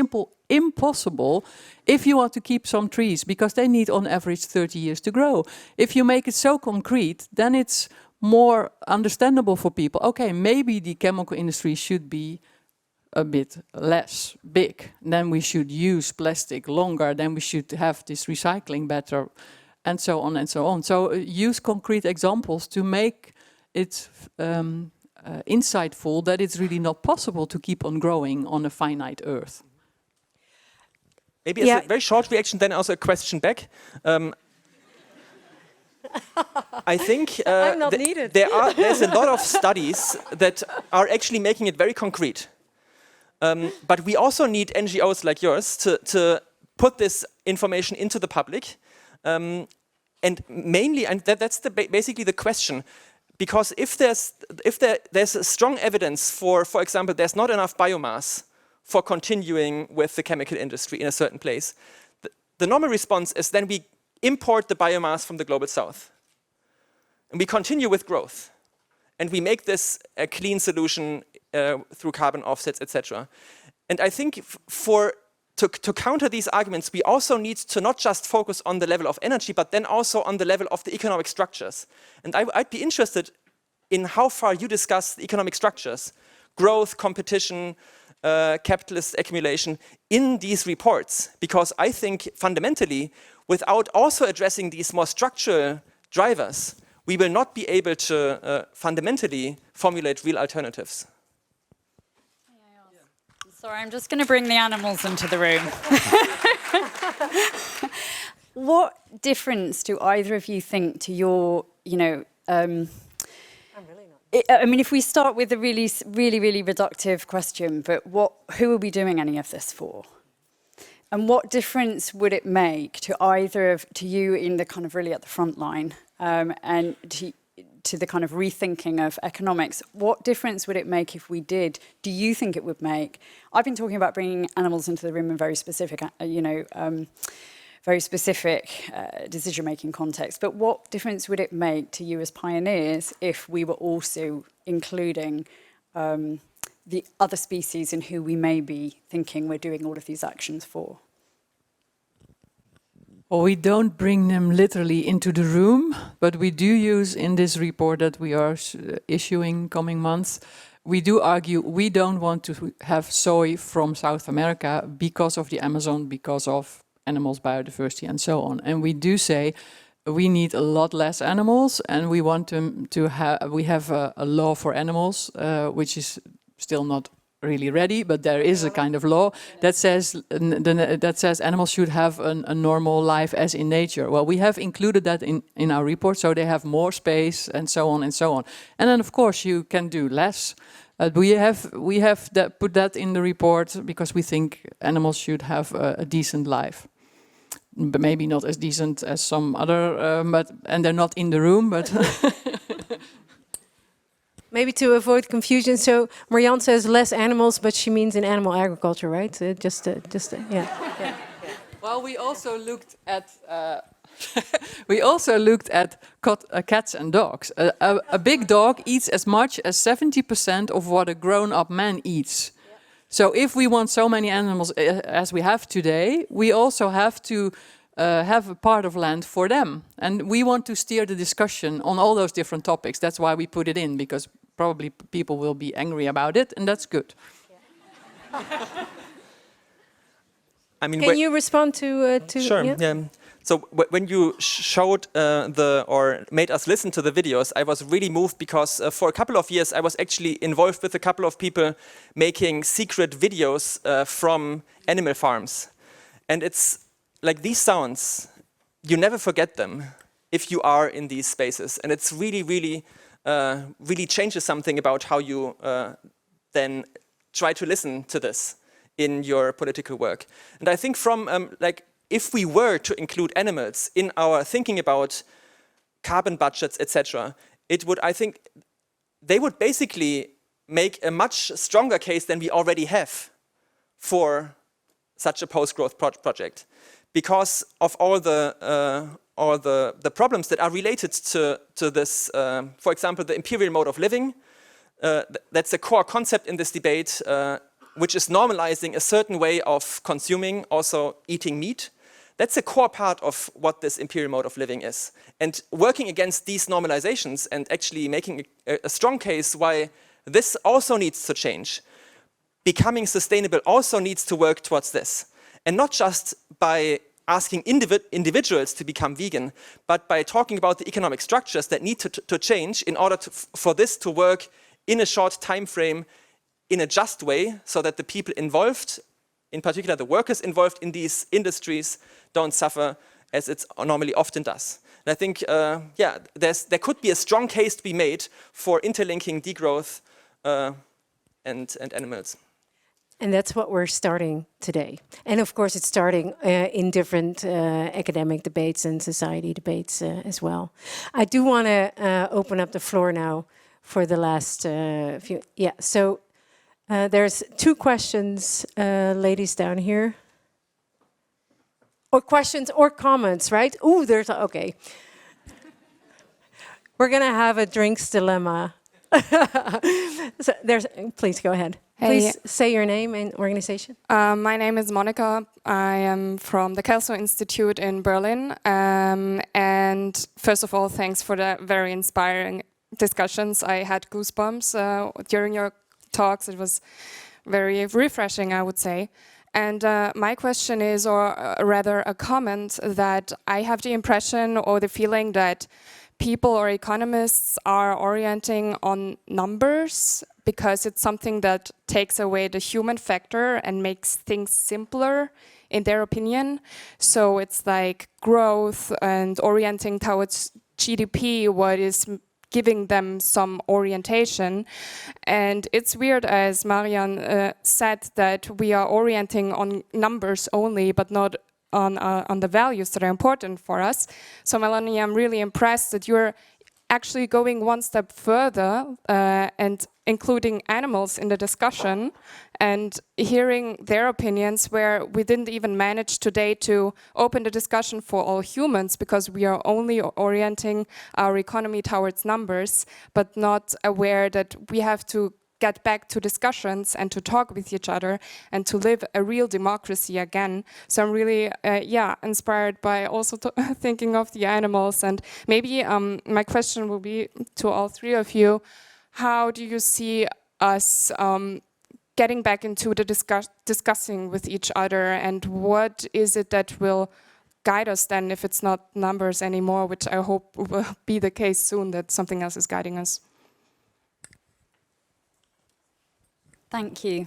impossible if you want to keep some trees, because they need on average 30 years to grow. If you make it so concrete, then it's more understandable for people. Okay, maybe the chemical industry should be a bit less big. Then we should use plastic longer. Then we should have this recycling better. And so on and so on. So use concrete examples to make it insightful that it's really not possible to keep on growing on a finite Earth. Maybe as a very short reaction, then also a question back. I think there's a lot of studies that are actually making it very concrete. But we also need NGOs like yours to put this information into the public. And mainly, and that's basically the question, because if there's strong evidence for example, there's not enough biomass for continuing with the chemical industry in a certain place, the normal response is then we import the biomass from the global south, and we continue with growth, and we make this a clean solution through carbon offsets, etc. And I think to counter these arguments, we also need to not just focus on the level of energy, but then also on the level of the economic structures. And I'd be interested in how far you discuss the economic structures, growth, competition, capitalist accumulation in these reports, because I think fundamentally, without also addressing these more structural drivers, we will not be able to fundamentally formulate real alternatives. Sorry, I'm just going to bring the animals into the room. What difference do either of you think to your, I mean, if we start with a really reductive question, but who are we doing any of this for? And what difference would it make to to you in the kind of really at the front line, and to the kind of rethinking of economics? What difference would it make if we did? Do you think it would make? I've been talking about bringing animals into the room in very specific, decision-making context. But what difference would it make to you as pioneers if we were also including the other species in who we may be thinking we're doing all of these actions for? Well, we don't bring them literally into the room, but we do use in this report that we are issuing coming months, we do argue we don't want to have soy from South America because of the Amazon, because of animals, biodiversity, and so on. And we do say we need a lot less animals, and we want them to have. We have a law for animals, which is still not really ready, but there is a kind of law that says animals should have a normal life as in nature. Well, we have included that in our report, so they have more space and so on and so on. And then, of course, you can do less. We have put that in the report because we think animals should have a decent life. But maybe not as decent as some other, and they're not in the room, but... Maybe to avoid confusion, so Marjan says less animals, but she means in animal agriculture, right? Yeah. Well, we also looked at cats and dogs. A big dog eats as much as 70% of what a grown-up man eats. Yeah. So if we want so many animals as we have today, we also have to have a part of land for them. And we want to steer the discussion on all those different topics. That's why we put it in, because probably people will be angry about it, and that's good. Yeah. I mean, can you respond to Sure. Yeah. So when you showed or made us listen to the videos, I was really moved because for a couple of years I was actually involved with a couple of people making secret videos from animal farms. And it's like these sounds, you never forget them if you are in these spaces. And it's really, really, really changes something about how you then try to listen to this in your political work. And I think from if we were to include animals in our thinking about carbon budgets, etc., I think they would basically make a much stronger case than we already have for such a post-growth project, because of all the problems that are related to this. For example, the imperial mode of living. That's a core concept in this debate, which is normalizing a certain way of consuming, also eating meat. That's a core part of what this imperial mode of living is. And working against these normalizations and actually making a strong case why this also needs to change. Becoming sustainable also needs to work towards this. And not just by asking individuals to become vegan, but by talking about the economic structures that need to change in order for this to work in a short time frame, in a just way, so that the people involved, in particular the workers involved in these industries, don't suffer as it normally often does. And I think, there could be a strong case to be made for interlinking degrowth and animals. And that's what we're starting today. And of course, it's starting in different academic debates and society debates as well. I do want to open up the floor now for the last few. Yeah, so there's two questions, ladies down here. Or questions or comments, right? Ooh, okay. We're going to have a drinks dilemma. So please go ahead. Please say your name and organization. My name is Monica. I am from the Kelso Institute in Berlin. And first of all, thanks for the very inspiring discussions. I had goosebumps during your talks. It was very refreshing, I would say. And my question is, or rather a comment, that I have the impression or the feeling that people or economists are orienting on numbers because it's something that takes away the human factor and makes things simpler, in their opinion. So it's like growth and orienting towards GDP, what is giving them some orientation. And it's weird, as Marjan said, that we are orienting on numbers only, but not on the values that are important for us. So Melanie, I'm really impressed that you're actually going one step further and including animals in the discussion and hearing their opinions, where we didn't even manage today to open the discussion for all humans because we are only orienting our economy towards numbers, but not aware that we have to get back to discussions and to talk with each other and to live a real democracy again. So I'm really, inspired by also thinking of the animals. And maybe my question will be to all three of you, how do you see us getting back into the discussing with each other, and what is it that will guide us then if it's not numbers anymore, which I hope will be the case soon, that something else is guiding us? Thank you.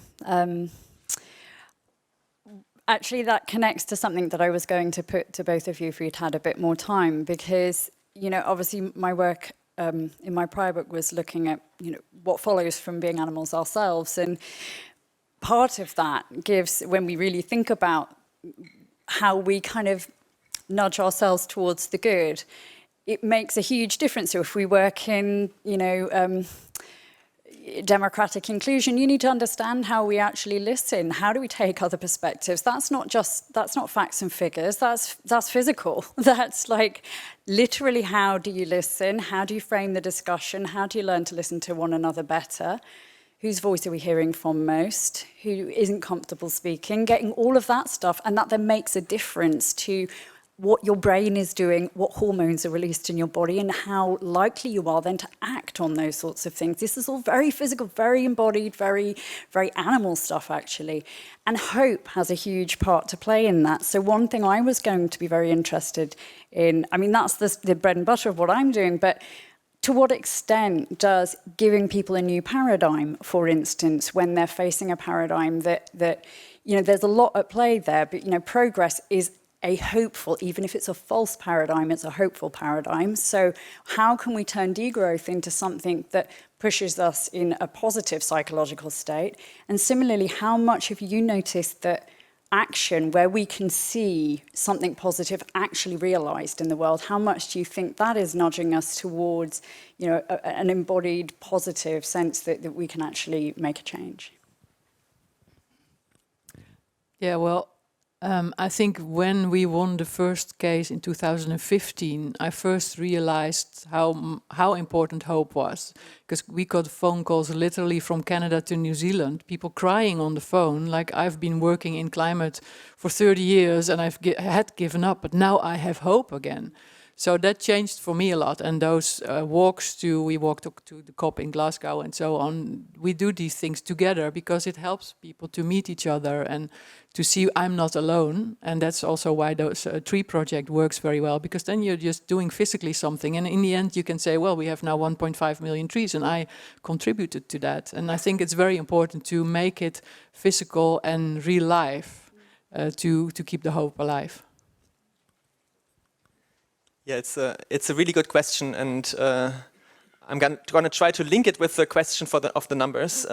Actually, that connects to something that I was going to put to both of you if you'd had a bit more time, because, you know, obviously my work in my prior book was looking at, you know, what follows from being animals ourselves. And part of that gives, when we really think about how we kind of nudge ourselves towards the good, it makes a huge difference. So if we work in, you know, democratic inclusion, you need to understand how we actually listen. How do we take other perspectives? That's not facts and figures, that's physical. That's like literally, how do you listen? How do you frame the discussion? How do you learn to listen to one another better? Whose voice are we hearing from most? Who isn't comfortable speaking? Getting all of that stuff, and that then makes a difference to what your brain is doing, what hormones are released in your body, and how likely you are then to act on those sorts of things. This is all very physical, very embodied, very, very animal stuff, actually. And hope has a huge part to play in that. So one thing I was going to be very interested in, I mean, that's the bread and butter of what I'm doing, but to what extent does giving people a new paradigm, for instance, when they're facing a paradigm that you know, there's a lot at play there, but, you know, progress is a hopeful, even if it's a false paradigm, it's a hopeful paradigm. So how can we turn degrowth into something that pushes us in a positive psychological state? And similarly, how much have you noticed that action where we can see something positive actually realized in the world, how much do you think that is nudging us towards, you know, an embodied positive sense that we can actually make a change? Yeah, well, I think when we won the first case in 2015, I first realized how important hope was, because we got phone calls literally from Canada to New Zealand, people crying on the phone, like, I've been working in climate for 30 years and had given up, but now I have hope again. So that changed for me a lot. And those we walked to the COP in Glasgow and so on. We do these things together because it helps people to meet each other and to see I'm not alone. And that's also why those tree project works very well, because then you're just doing physically something. And in the end, you can say, well, we have now 1.5 million trees and I contributed to that. And I think it's very important to make it physical and real life to keep the hope alive. Yeah, it's a really good question, and I'm going to try to link it with the question of the numbers,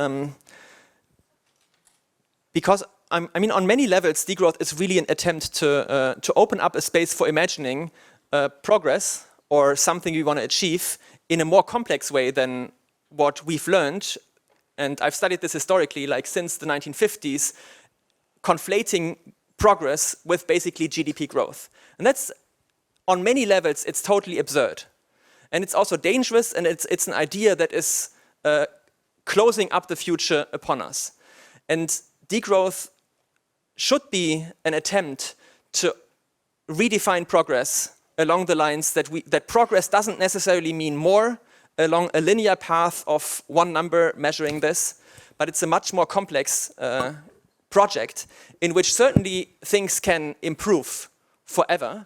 because I mean, on many levels, degrowth is really an attempt to open up a space for imagining progress or something we want to achieve in a more complex way than what we've learned. And I've studied this historically, like since the 1950s, conflating progress with basically GDP growth, and that's, on many levels, it's totally absurd. And it's also dangerous, and it's an idea that is closing up the future upon us. And degrowth should be an attempt to redefine progress along the lines that progress doesn't necessarily mean more along a linear path of one number measuring this, but it's a much more complex project in which certainly things can improve forever,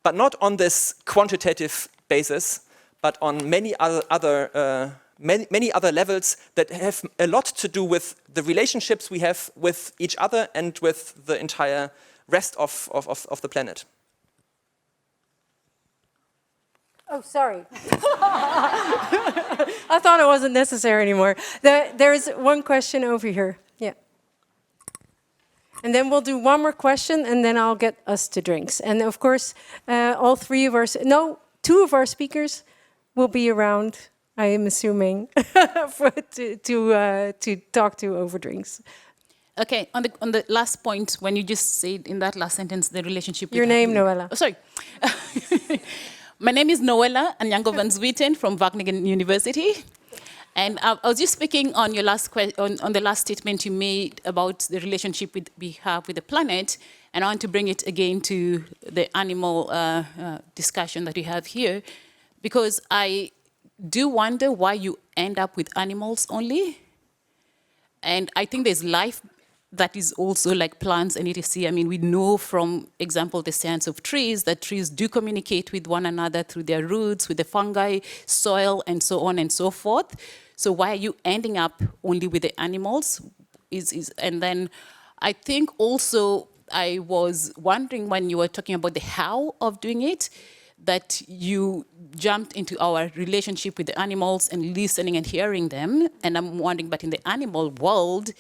but not on this quantitative basis, but on many other levels that have a lot to do with the relationships we have with each other and with the entire rest of the planet. Oh, sorry. I thought it wasn't necessary anymore. There's one question over here. Yeah. And then we'll do one more question, and then I'll get us to drinks. And of course, two of our speakers will be around, I am assuming, to talk to over drinks. Okay, on the last point, when you just said in that last sentence, the relationship... Your name, Noella. Oh, sorry. My name is Noella Anyango van Zwieten from Wageningen University. And I was just speaking on your last on the last statement you made about the relationship we have with the planet, and I want to bring it again to the animal discussion that we have here, because I do wonder why you end up with animals only. And I think there's life that is also like plants and etc. I mean, we know from example the science of trees that trees do communicate with one another through their roots, with the fungi, soil, and so on and so forth. So why are you ending up only with the animals? And then I think also I was wondering when you were talking about the how of doing it, that you jumped into our relationship with the animals and listening and hearing them. And I'm wondering, but in the animal world,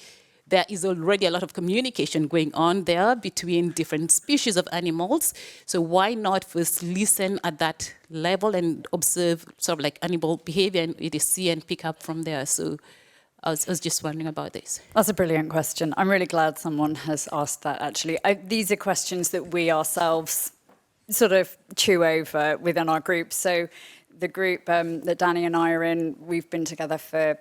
there is already a lot of communication going on there between different species of animals. So why not first listen at that level and observe sort of like animal behavior and see and pick up from there? So I was just wondering about this. That's a brilliant question. I'm really glad someone has asked that, actually. These are questions that we ourselves sort of chew over within our group. So the group that Danny and I are in, we've been together for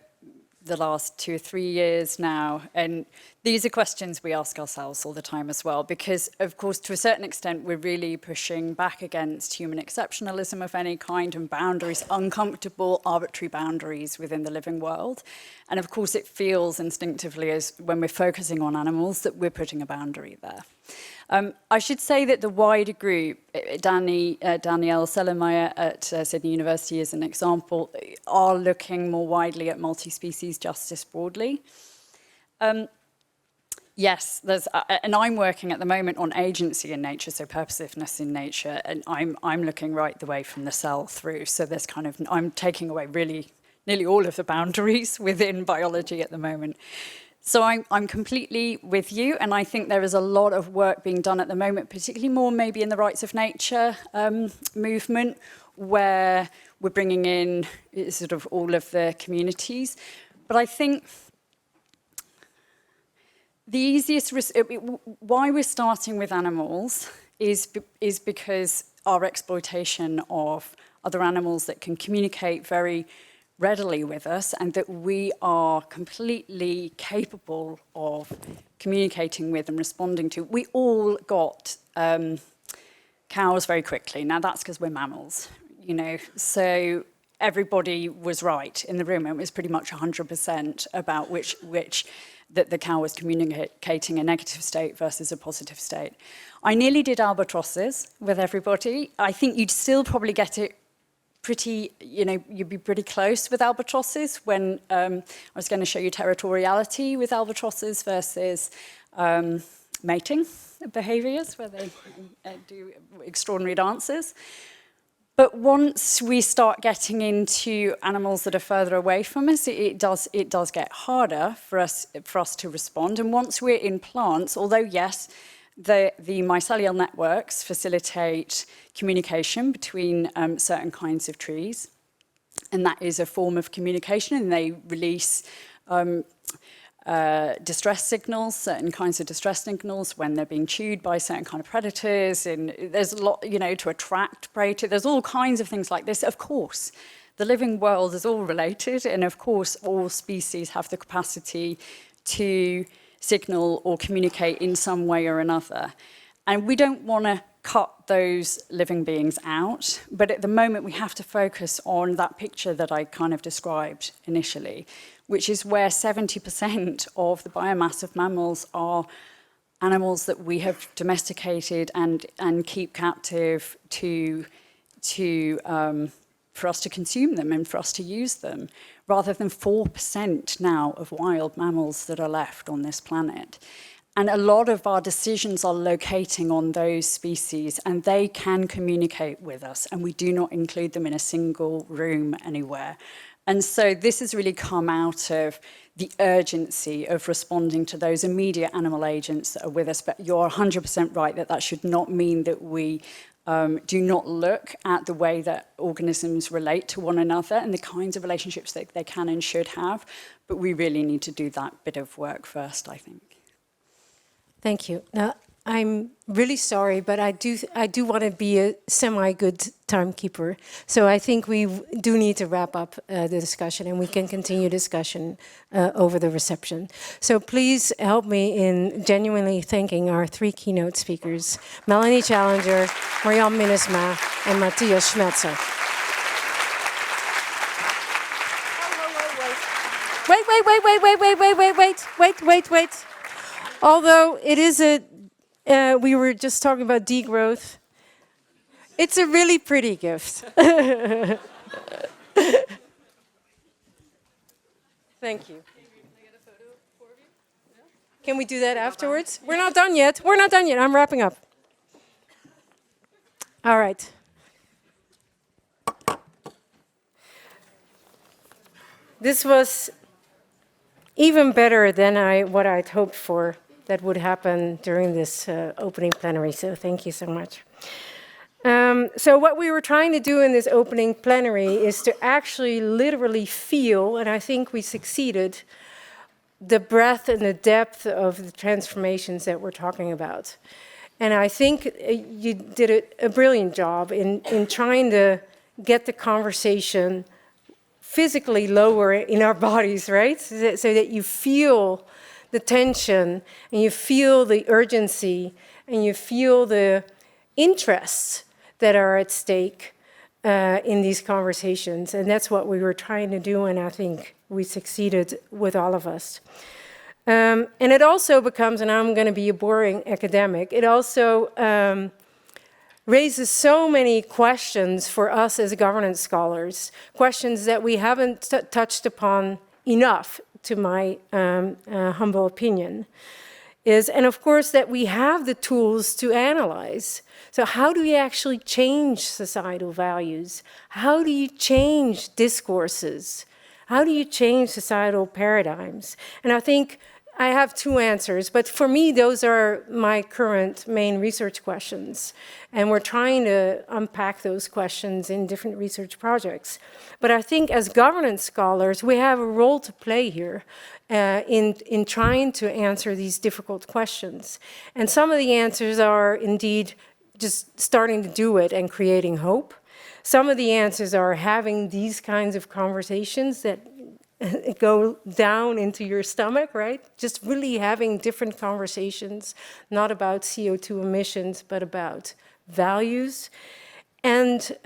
the last 2 or 3 years now. And these are questions we ask ourselves all the time as well, because of course, to a certain extent, we're really pushing back against human exceptionalism of any kind and boundaries, uncomfortable, arbitrary boundaries within the living world. And of course, it feels instinctively as when we're focusing on animals that we're putting a boundary there. I should say that the wider group, Danielle Sellermeyer at Sydney University as an example, are looking more widely at multi-species justice broadly. Yes, and I'm working at the moment on agency in nature, so purposiveness in nature, and I'm looking right the way from the cell through. So there's kind of, I'm taking away really nearly all of the boundaries within biology at the moment. So I'm completely with you, and I think there is a lot of work being done at the moment, particularly more maybe in the rights of nature movement, where we're bringing in sort of all of the communities. But I think the easiest, why we're starting with animals is because our exploitation of other animals that can communicate very readily with us, and that we are completely capable of communicating with and responding to. We all got cows very quickly. Now that's because we're mammals, you know, so everybody was right in the room. It was pretty much 100% about which that the cow was communicating a negative state versus a positive state. I nearly did albatrosses with everybody. I think you'd still probably get it pretty, you know, you'd be pretty close with albatrosses when I was going to show you territoriality with albatrosses versus mating behaviors, where they do extraordinary dances. But once we start getting into animals that are further away from us, it does get harder for us to respond. And once we're in plants, although yes, the mycelial networks facilitate communication between certain kinds of trees, and that is a form of communication, and they release distress signals, certain kinds of distress signals when they're being chewed by certain kind of predators, and there's a lot, you know, to attract prey to. There's all kinds of things like this. Of course, the living world is all related, and of course, all species have the capacity to signal or communicate in some way or another. And we don't want to cut those living beings out, but at the moment we have to focus on that picture that I kind of described initially, which is where 70% of the biomass of mammals are animals that we have domesticated and keep captive for us to consume them and for us to use them, rather than 4% now of wild mammals that are left on this planet. And a lot of our decisions are locating on those species, and they can communicate with us, and we do not include them in a single room anywhere. And so this has really come out of the urgency of responding to those immediate animal agents that are with us. But you're 100% right that should not mean that we do not look at the way that organisms relate to one another and the kinds of relationships that they can and should have. But we really need to do that bit of work first, I think. Thank you. Now, I'm really sorry, but I do want to be a semi-good timekeeper. So I think we do need to wrap up the discussion, and we can continue discussion over the reception. So please help me in genuinely thanking our three keynote speakers, Melanie Challenger, Marjan Minnesma, and Matthias Schmelzer. Wait. Although it is we were just talking about degrowth, it's a really pretty gift. Thank you. Can we do that afterwards? We're not done yet. I'm wrapping up. All right. This was even better than what I'd hoped for that would happen during this opening plenary, so thank you so much. So what we were trying to do in this opening plenary is to actually literally feel, and I think we succeeded, the breadth and the depth of the transformations that we're talking about. And I think you did a brilliant job in trying to get the conversation physically lower in our bodies, right? So that you feel the tension, and you feel the urgency, and you feel the interests that are at stake in these conversations. And that's what we were trying to do, and I think we succeeded with all of us. And it also becomes, and I'm going to be a boring academic, it also raises so many questions for us as governance scholars, questions that we haven't touched upon enough, to my humble opinion, and of course that we have the tools to analyze. So how do we actually change societal values? How do you change discourses? How do you change societal paradigms? And I think I have two answers, but for me, those are my current main research questions. And we're trying to unpack those questions in different research projects. But I think as governance scholars, we have a role to play here in trying to answer these difficult questions. And some of the answers are indeed just starting to do it and creating hope. Some of the answers are having these kinds of conversations that go down into your stomach, right? Just really having different conversations, not about CO2 emissions, but about values, and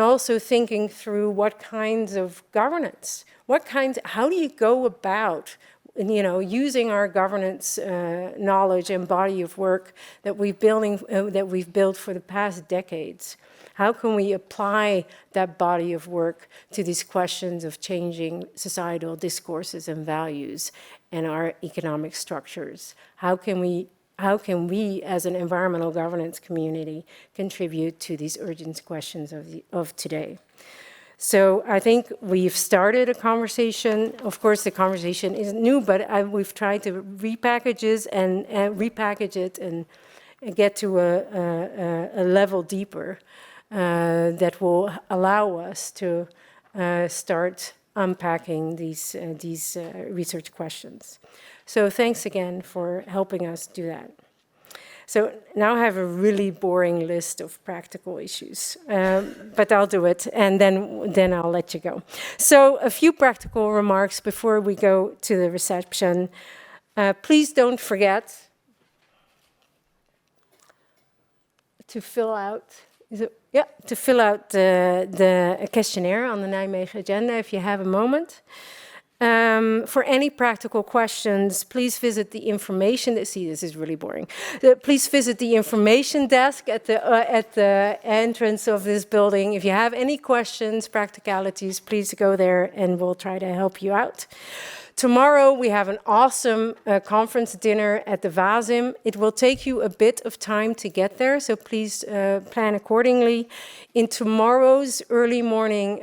also thinking through what kinds of governance, how do you go about, using our governance knowledge and body of work that we've built for the past decades. How can we apply that body of work to these questions of changing societal discourses and values and our economic structures? How can we, as an environmental governance community, contribute to these urgent questions of today? So I think we've started a conversation. Of course, the conversation isn't new, but we've tried to repackage it and get to a level deeper. That will allow us to start unpacking these research questions. So thanks again for helping us do that. So now I have a really boring list of practical issues, but I'll do it, and then I'll let you go. So a few practical remarks before we go to the reception. Please don't forget to fill out, to fill out the questionnaire on the Nijmegen agenda if you have a moment. For any practical questions, please visit the information. See, this is really boring. Please visit the information desk at the entrance of this building. If you have any questions, practicalities, please go there and we'll try to help you out. Tomorrow we have an awesome conference dinner at the Vazim. It will take you a bit of time to get there, so please plan accordingly. In tomorrow's early morning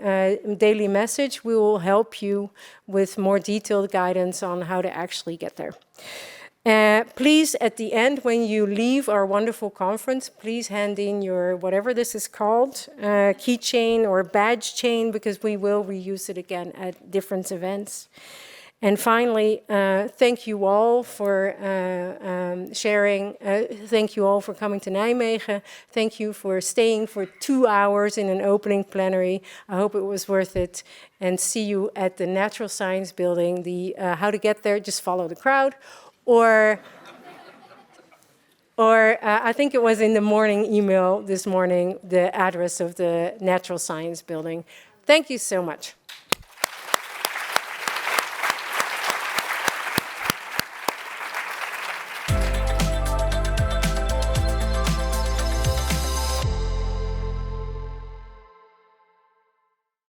daily message, we will help you with more detailed guidance on how to actually get there. Please, at the end, when you leave our wonderful conference, please hand in your, whatever this is called, keychain or badge chain, because we will reuse it again at different events. And finally, thank you all for sharing. Thank you all for coming to Nijmegen. Thank you for staying for 2 hours in an opening plenary. I hope it was worth it. And see you at the Natural Science Building. The how to get there, just follow the crowd. Or I think it was in the morning email this morning, the address of the Natural Science Building. Thank you so much.